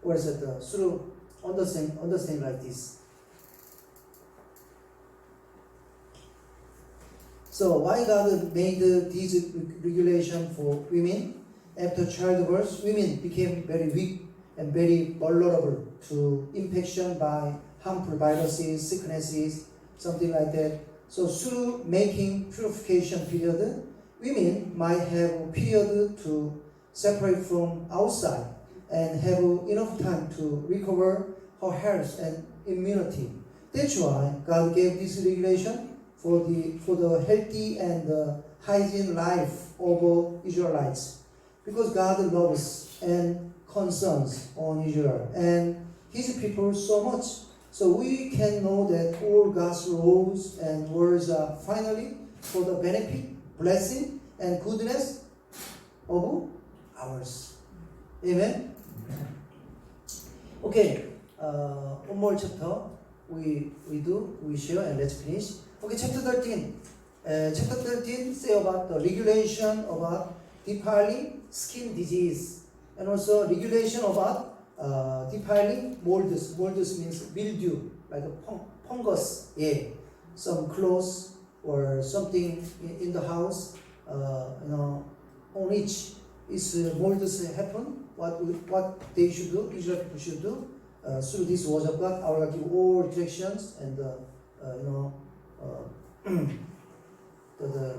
Speaker 1: What is it? Through understand like this. So why God made this regulation for women? After childbirth, women became very weak and very vulnerable to infection by harmful viruses, sicknesses, something like that. So through making purification period, women might have a period to separate from outside and have enough time to recover her health and immunity. That's why God gave this regulation for the healthy and hygiene life of Israelites. Because God loves and concerns on Israel and His people so much. So we can know that all God's laws and words are finally for the benefit, blessing, and goodness of ours. Amen? Okay, one more chapter we share and let's finish. Okay, chapter 13. Chapter 13 say about the regulation about defiling skin disease and also regulation about defiling molds. Molds means mildew, like a fungus. Yeah, some clothes or something in the house. On which is molds happen. What they should do, Israel people should do through this word of God. I will give all directions and the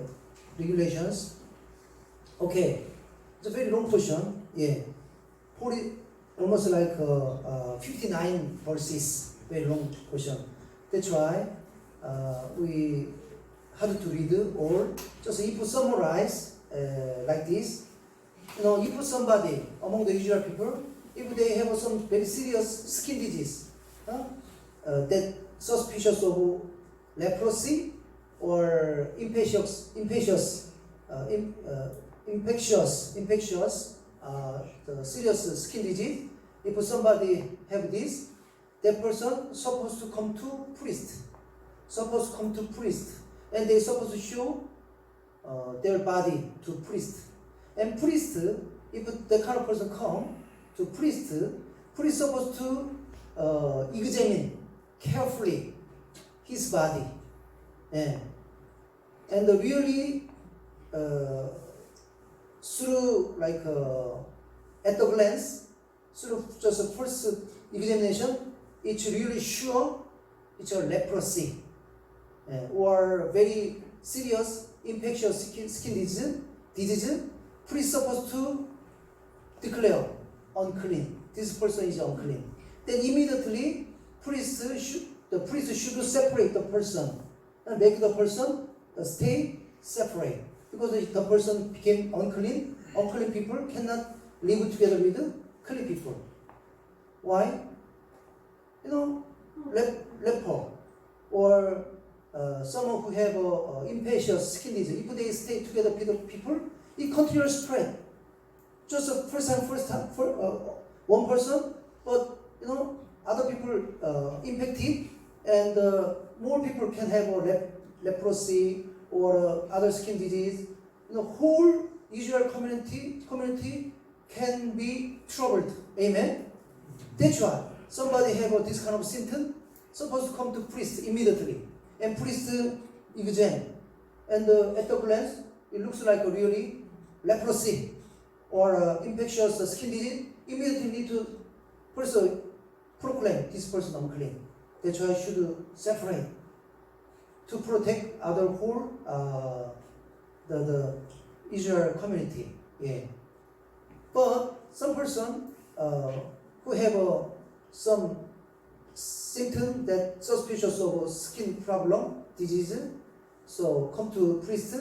Speaker 1: regulations. Okay, it's a very long portion. Yeah, 40, almost like 59 verses. very long portion. That's why we had to read all. Just if you summarize like this, you know, if somebody among the Israel people, if they have some very serious skin disease, that suspicious of leprosy or infectious, the serious skin disease, if somebody have this, that person supposed to come to priest, and they supposed to show their body to priest. And priest, if that kind of person come to priest supposed to examine carefully his body, and really through like at the glance, through just a first examination, it's really sure it's a leprosy or very serious infectious skin disease. Priest supposed to declare unclean. This person is unclean. Then immediately the priest should separate the person and make the person stay separate, because the person became unclean. Unclean people cannot live together with clean people. Why? You know, leper or someone who have infectious skin disease. If they stay together with the people, it continues spread. Just first time for one person, but you know other people infected, and more people can have leprosy or other skin disease. You know, whole Israel community can be troubled. Amen. That's why somebody have this kind of symptom, supposed to come to priest immediately, and priest examine, and at the glance it looks like a really leprosy or infectious skin disease. Immediately need to first proclaim this person unclean. That's why I should separate to protect other whole the Israel community. Yeah. But some person who have some symptom that suspicious of skin problem, disease, so come to priest,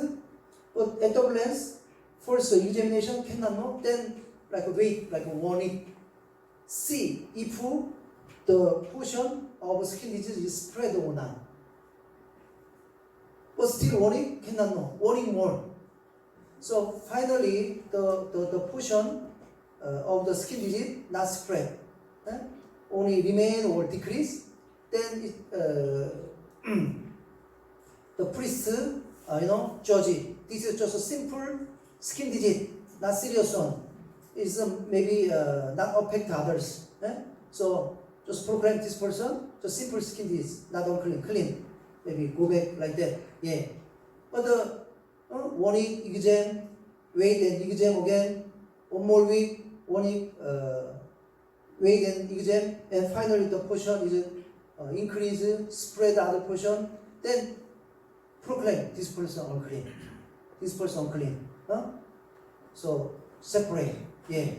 Speaker 1: but at the glance, first examination cannot know, then like wait, like 1 week, see if the portion of skin disease is spread or not. But still 1 week cannot know, 1 week more. So finally the portion of the skin disease not spread, only remain or decrease. Then the priest judge it. This is just a simple skin disease, not serious one. It's maybe not affect others. So just proclaim this person just simple skin disease, not unclean, clean. Maybe go back like that. Yeah. But 1 week exam, wait and exam again. 1 more week, 1 week, wait and exam, and finally the portion is increase, spread other portion. Then proclaim this person unclean. This person unclean. So separate. Yeah.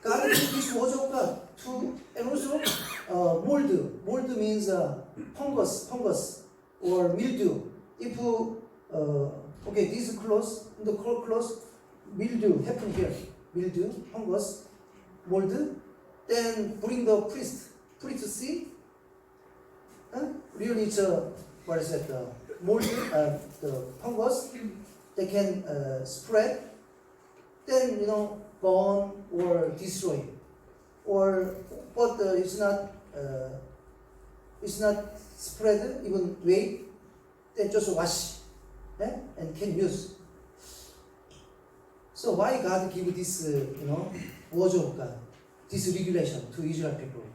Speaker 1: God gave this word of God to, and also mold. Mold means fungus or mildew. If this close, the close, mildew happen here. Mildew, fungus, mold. Then bring the priest to see. Really, it's what is it? Mold, the fungus. They can spread. Then burn or destroy, but it's not spread even way. Then just wash, and can use. So why God give this word of God, this regulation to Israel people?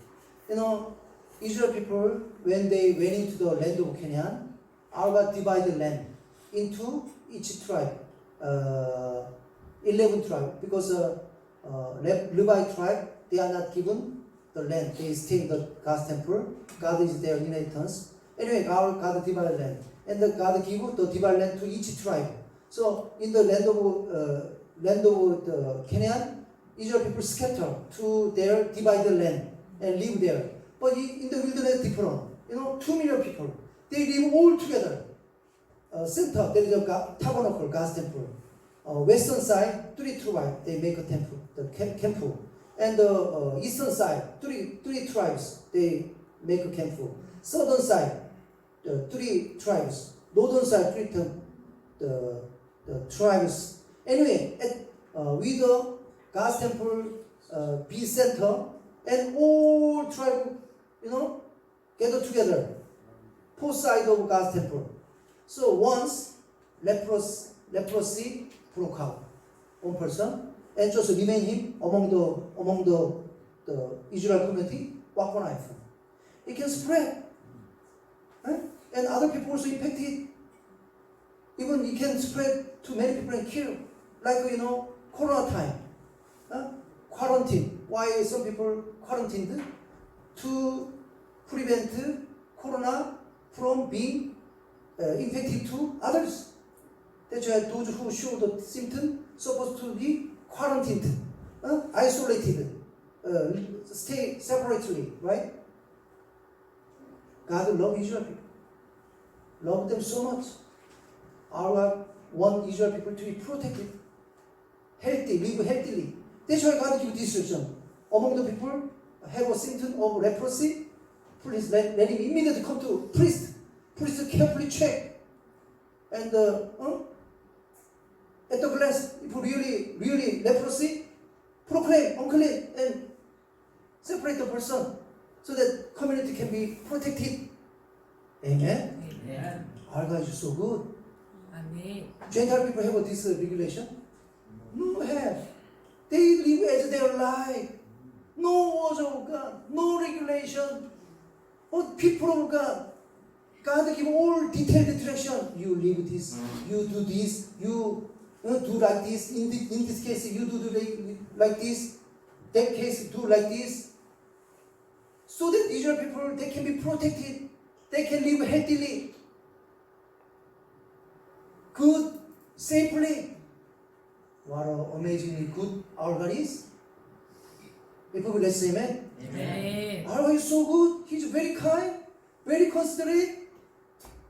Speaker 1: Israel people, when they went into the land of Canaan, God divided land into each tribe. 11 tribes, because Levi tribe, they are not given the land. They stay in the God's temple. God is their inheritance. Anyway, God divided land, and God give the divided land to each tribe. So in the land of the Canaan, Israel people scatter to their divided land and live there. But in the wilderness, different. 2 million people. They live all together. Center, there is a tabernacle, God's temple. Western side, 3 tribes, they make a temple, the camp. And the eastern side, three tribes, they make a camp. Southern side, 3 tribes. Northern side, 3 the tribes. Anyway, with the God's temple be center, and all tribe, gather together, 4 sides of God's temple. So once leprosy broke out, one person, and just remain him among the Israel community, what can happen? It can spread, right? And other people also impacted. Even it can spread to many people and kill, like Corona time, quarantine. Why some people quarantined? To prevent Corona from being infected to others. That's why those who show the symptom supposed to be quarantined, isolated, stay separately, right? God loves Israel people, love them so much. Our God wants Israel people to be protected, healthy, live healthily. That's why God gives this instruction. Among the people have a symptom of leprosy, please let him immediately come to priest. Priest carefully check. And at the glance, if really leprosy, proclaim unclean and separate the person so that community can be protected. Amen.
Speaker 3: Amen.
Speaker 1: Our God is so good.
Speaker 2: 아멘.
Speaker 1: Gentile people have this regulation? No, have. They live as their life. No words of God, no regulation. But people of God, God give all detailed direction. You live this, you do this, you do like this. In this case, you do like this. That case, do like this. So that Israel people, they can be protected. They can live healthily, good, safely. What an amazingly good our God is. People, let's say amen.
Speaker 2: 아멘.
Speaker 1: Our God is so good. He's very kind, very considerate.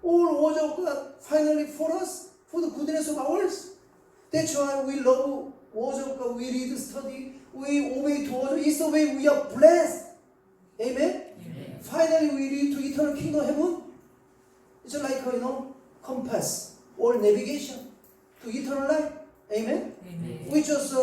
Speaker 1: All words of God finally for us, for the goodness of ours. That's why we love words of God. We read, study, we obey to words. It's the way we are blessed. Amen.
Speaker 2: Amen.
Speaker 1: Finally, we read to eternal kingdom heaven. It's like compass or navigation to eternal life. Amen.
Speaker 2: Amen.
Speaker 1: We just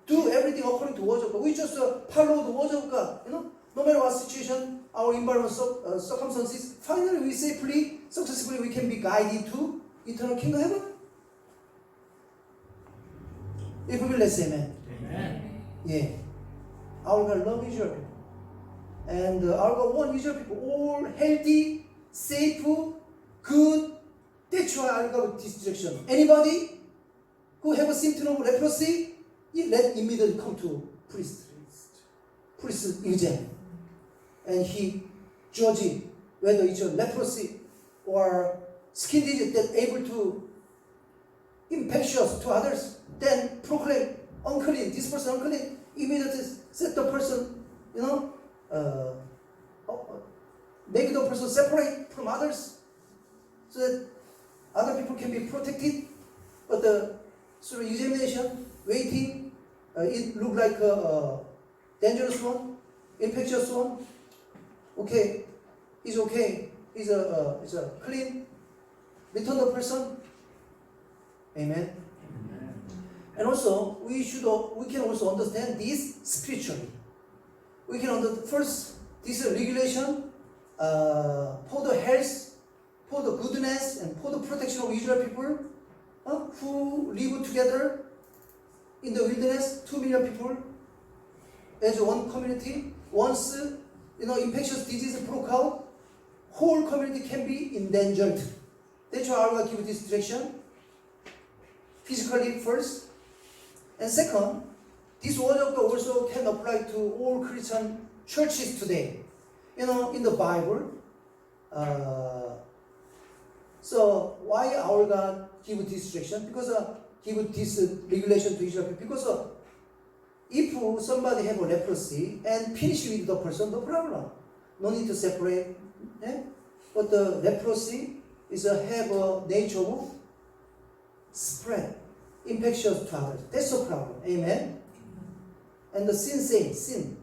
Speaker 1: do everything according to words of God. We just follow the words of God. No matter what situation, our environment, circumstances, finally we safely, successfully we can be guided to eternal kingdom heaven. If we will, let's say amen.
Speaker 3: Amen.
Speaker 1: Yeah. Our God loves Israel people. And our God wants Israel people all healthy, safe, good. That's why our God this direction. Anybody who have a symptom of leprosy, let immediately come to priest. Priest exam. And he judges whether it's a leprosy or skin disease that able to infectious to others. Then proclaim unclean, this person unclean. Immediately set the person, make the person separate from others so that other people can be protected. But through examination, waiting, it looked like a dangerous one, infectious one. Okay, it's okay. It's a clean. Return the person. Amen. And also, we can also understand this spiritually. We can understand first this regulation for the health, for the goodness, and for the protection of Israel people who live together in the wilderness. 2 million people as one community. Once infectious disease broke out, whole community can be endangered. That's why I will give this direction. Physically first. And second, this word of God also can apply to all Christian churches today. In the Bible. So why our God give this direction? Because give this regulation to Israel. Because if somebody have a leprosy and finish with the person, no problem. no need to separate. Eh? But the leprosy is have a nature of spread, infectious to others. That's the problem. Amen. And the sin.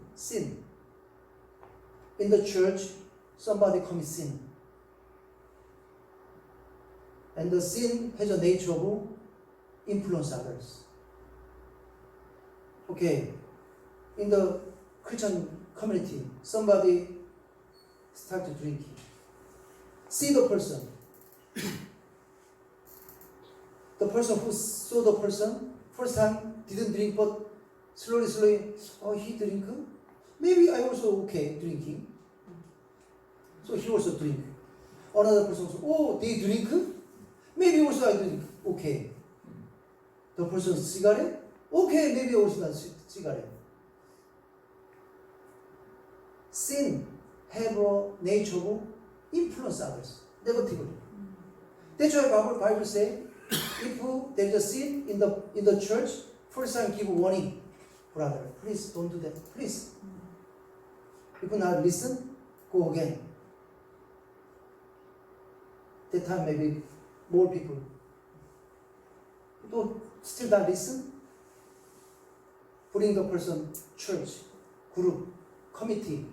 Speaker 1: In the church, somebody commits sin. And the sin has a nature of influence others. Okay. In the Christian community, somebody started drinking. See the person. The person who saw the person, first time didn't drink, but slowly, oh, he drink? Maybe I also okay drinking. So he also drink. Another person also, oh, they drink? Maybe also I drink. Okay. The person cigarette? Okay, maybe also not cigarette. Sin have a nature of influence others negatively. That's why Bible say, if there is a sin in the church, first time give warning, brother, please don't do that, please. If not listen, go again. That time maybe more people. Don't still not listen. Bring the person church, group, committee.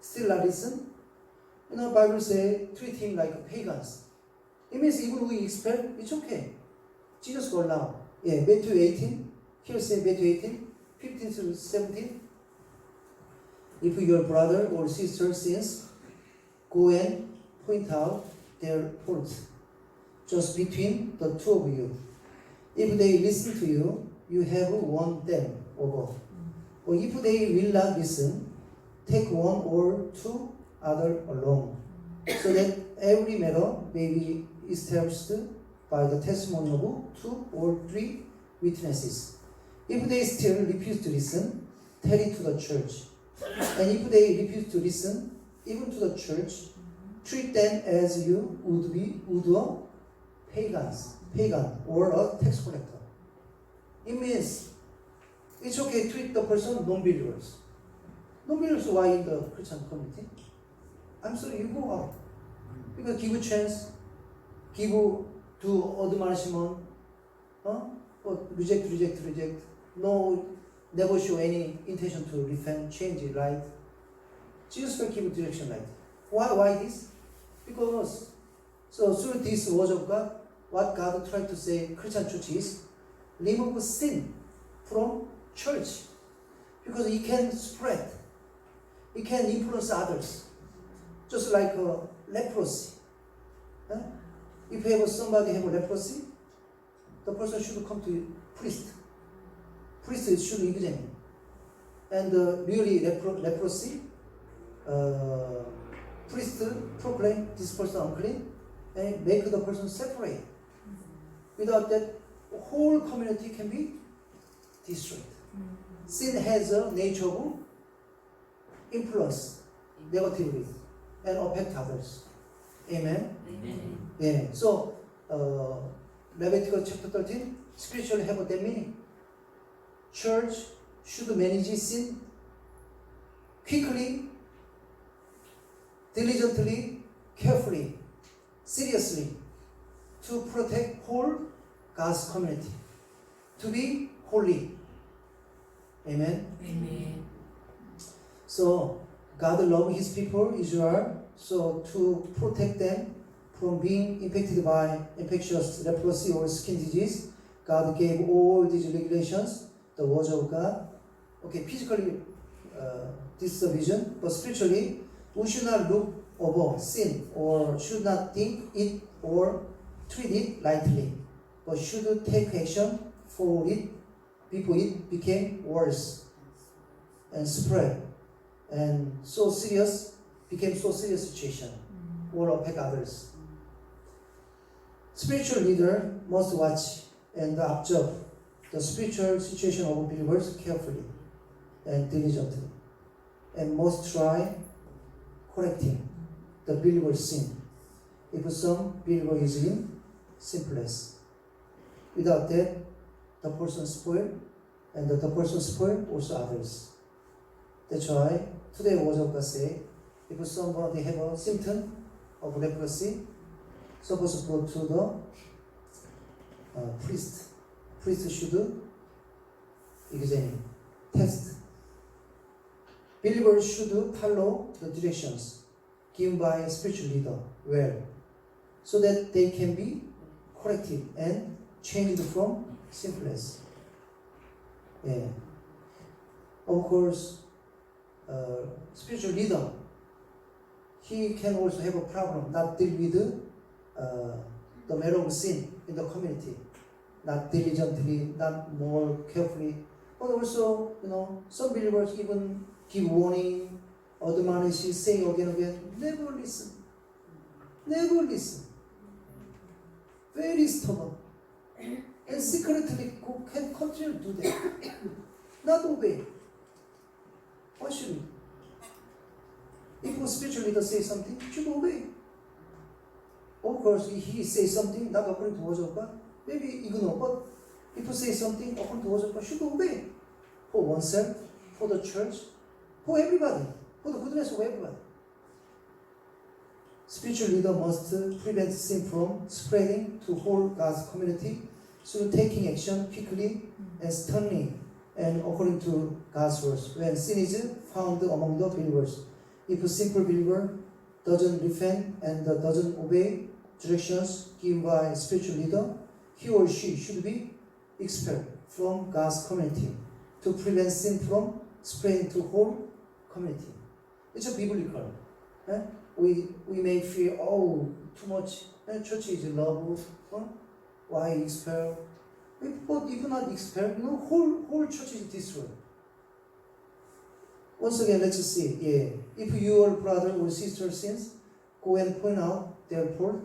Speaker 1: Still not listen. You know, Bible say treat him like pagans. It means even we expel, it's okay. Jesus go now. Yeah, Matthew 18. Here say Matthew 18, 15 to 17. If your brother or sister sins, go and point out their faults, just between the two of you. If they listen to you, you have won them over. Or if they will not listen, take one or two other along, so that every matter may be established by the testimony of 2 or 3 witnesses. If they still refuse to listen, tell it to the church. And if they refuse to listen, even to the church, treat them as you would a pagan or a tax collector. It means it's okay to treat the person non-believers. Non-believers why in the Christian community? I'm sorry, you go out. Because give a chance, give to admonishment, but reject. No, never show any intention to repent, change it, right? Jesus will give direction, right? Why this? Because so through this word of God, what God tried to say, Christian church is remove sin from church, because it can spread, it can influence others, just like leprosy. If you have somebody have leprosy, the person should come to priest. Priest should examine, and really leprosy, priest proclaim this person unclean and make the person separate. Without that, whole community can be destroyed. Sin has a nature of influence negatively and affect others. Amen?
Speaker 2: Amen.
Speaker 1: Yeah. So, Leviticus chapter 13, spiritually have that meaning. Church should manage sin quickly, diligently, carefully, seriously, to protect whole God's community, to be holy. Amen?
Speaker 2: Amen.
Speaker 1: So, God loves His people, Israel, so to protect them from being infected by infectious leprosy or skin disease, God gave all these regulations, the words of God. Okay, physically, this is a vision, but spiritually, we should not look over sin or should not think it or treat it lightly, but should take action for it before it became worse and spread and became so serious situation or affect others. Spiritual leader must watch and observe the spiritual situation of believers carefully and diligently, and must try correcting the believer's sin if some believer is in sinfulness. Without that, the person spoiled, and the person spoiled also others. That's why today words of God say, If somebody have a symptom of leprosy, supposed to go to the priest. Priest should examine, test. Believers should follow the directions given by a spiritual leader well, so that they can be corrected and changed from sinfulness. Yeah. Of course, spiritual leader, he can also have a problem, not deal with the matter of sin in the community, not diligently, not more carefully, but also, some believers even give warning, admonish, say again and again, never listen. Never listen. Very stubborn. And secretly can continue to do that. Not obey. Why should we? If a spiritual leader says something, you should obey. Of course, if he says something not according to the words of God, maybe ignore. But if he says something according to the words of God, should obey. For oneself, for the church, for everybody, for the goodness of everybody. Spiritual leader must prevent sin from spreading to whole God's community through taking action quickly and sternly and according to God's words. When sin is found among the believers, if a simple believer doesn't repent and doesn't obey directions given by a spiritual leader, he or she should be expelled from God's community to prevent sin from spreading to whole community. It's a biblical. We may feel, too much. Church is love. Why expel? But if not expel, whole church is destroyed. Once again, let's see. If your brother or sister sins, go and point out their fault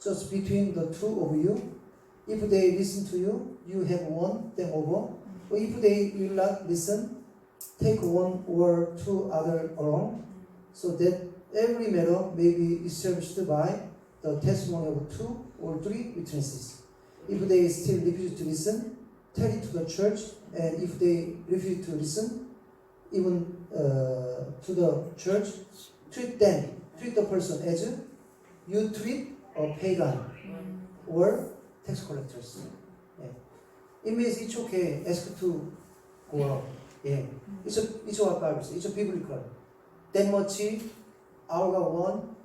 Speaker 1: just between the two of you. If they listen to you, you have won them over. Or if they will not listen, take one or two other along, so that every matter may be established by the testimony of 2 or 3 witnesses. If they still refuse to listen, tell it to the church, and if they refuse to listen, even to the church, treat the person as you treat a pagan or tax collectors. It means it's okay, ask to go out. It's what Bible says. It's a biblical. That much our one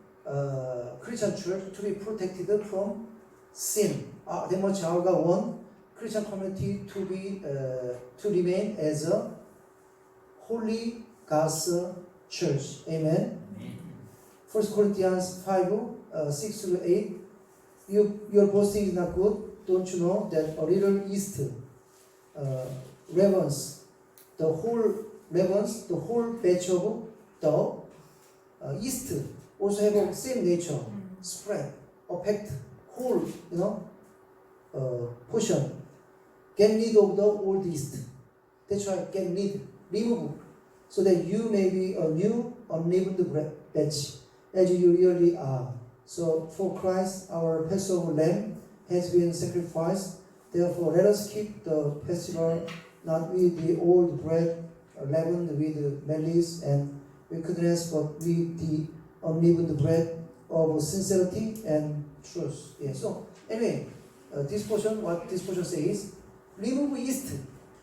Speaker 1: Christian church to be protected from sin. That much our one Christian community to be to remain as a holy God's church. Amen. 1 Corinthians 5:6-8. Your boasting is not good. Don't you know that a little yeast leavens the whole batch of the yeast also have the same nature, spread, affect whole, portion. Get rid of the old yeast. That's why remove, so that you may be a new unleavened batch, as you really are. So for Christ, our Passover lamb has been sacrificed. Therefore, let us keep the festival not with the old bread leavened with malice and wickedness, but with the unleavened bread of sincerity and truth. So anyway, what this portion says, remove yeast.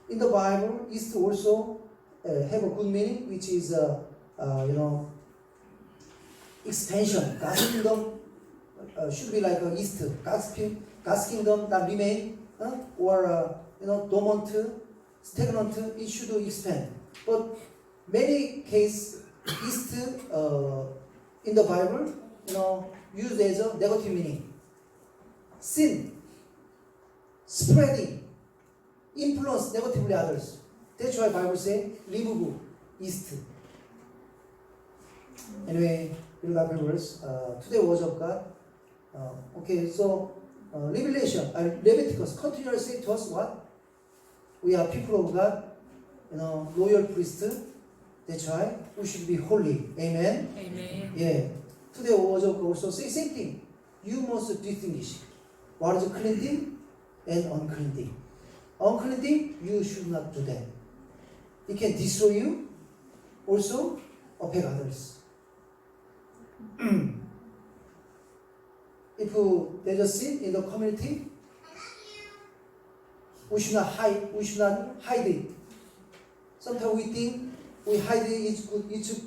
Speaker 1: In the Bible, yeast also have a good meaning, which is expansion. God's kingdom should be like a yeast. God's kingdom not remain or dormant, stagnant. It should expand. But many cases, yeast in the Bible, used as a negative meaning. Sin, spreading, influence negatively others. That's why Bible says remove yeast. Anyway, beloved viewers, today was of God. Revelation, Leviticus continuously to us what? We are people of God, royal priest. That's why we should be holy. Amen?
Speaker 2: Amen.
Speaker 1: Today was of God also say same thing. You must distinguish what is clean thing and unclean thing. Unclean thing, you should not do that. It can destroy you, also affect others. if there's a sin in the community, we should not hide it. Sometimes we think we hide it is good, it's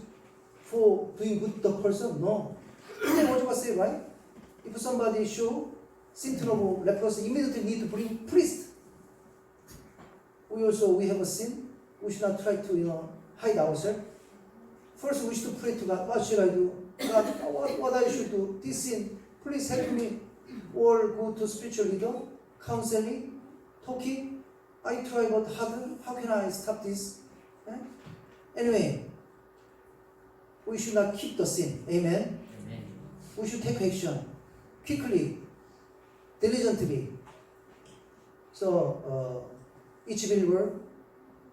Speaker 1: for doing good to the person. No. Then what you say, right? If somebody show symptom of leprosy, immediately need to bring priest. We have a sin. We should not try to hide ourselves. First, we should pray to God. What should I do? God, what I should do? This sin, please help me. Or go to spiritual leader, counseling, talking. I try, but how can I stop this? Eh? Anyway, we should not keep the sin. Amen.
Speaker 4: Amen.
Speaker 1: We should take action quickly, diligently. So each believer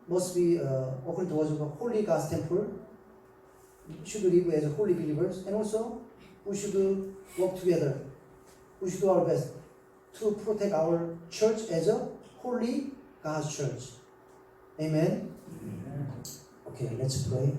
Speaker 1: must be according to the holy God's temple. Should live as holy believers, and also we should work together. We should do our best to protect our church as a holy God's church. Amen.
Speaker 3: Amen.
Speaker 1: Okay, let's pray.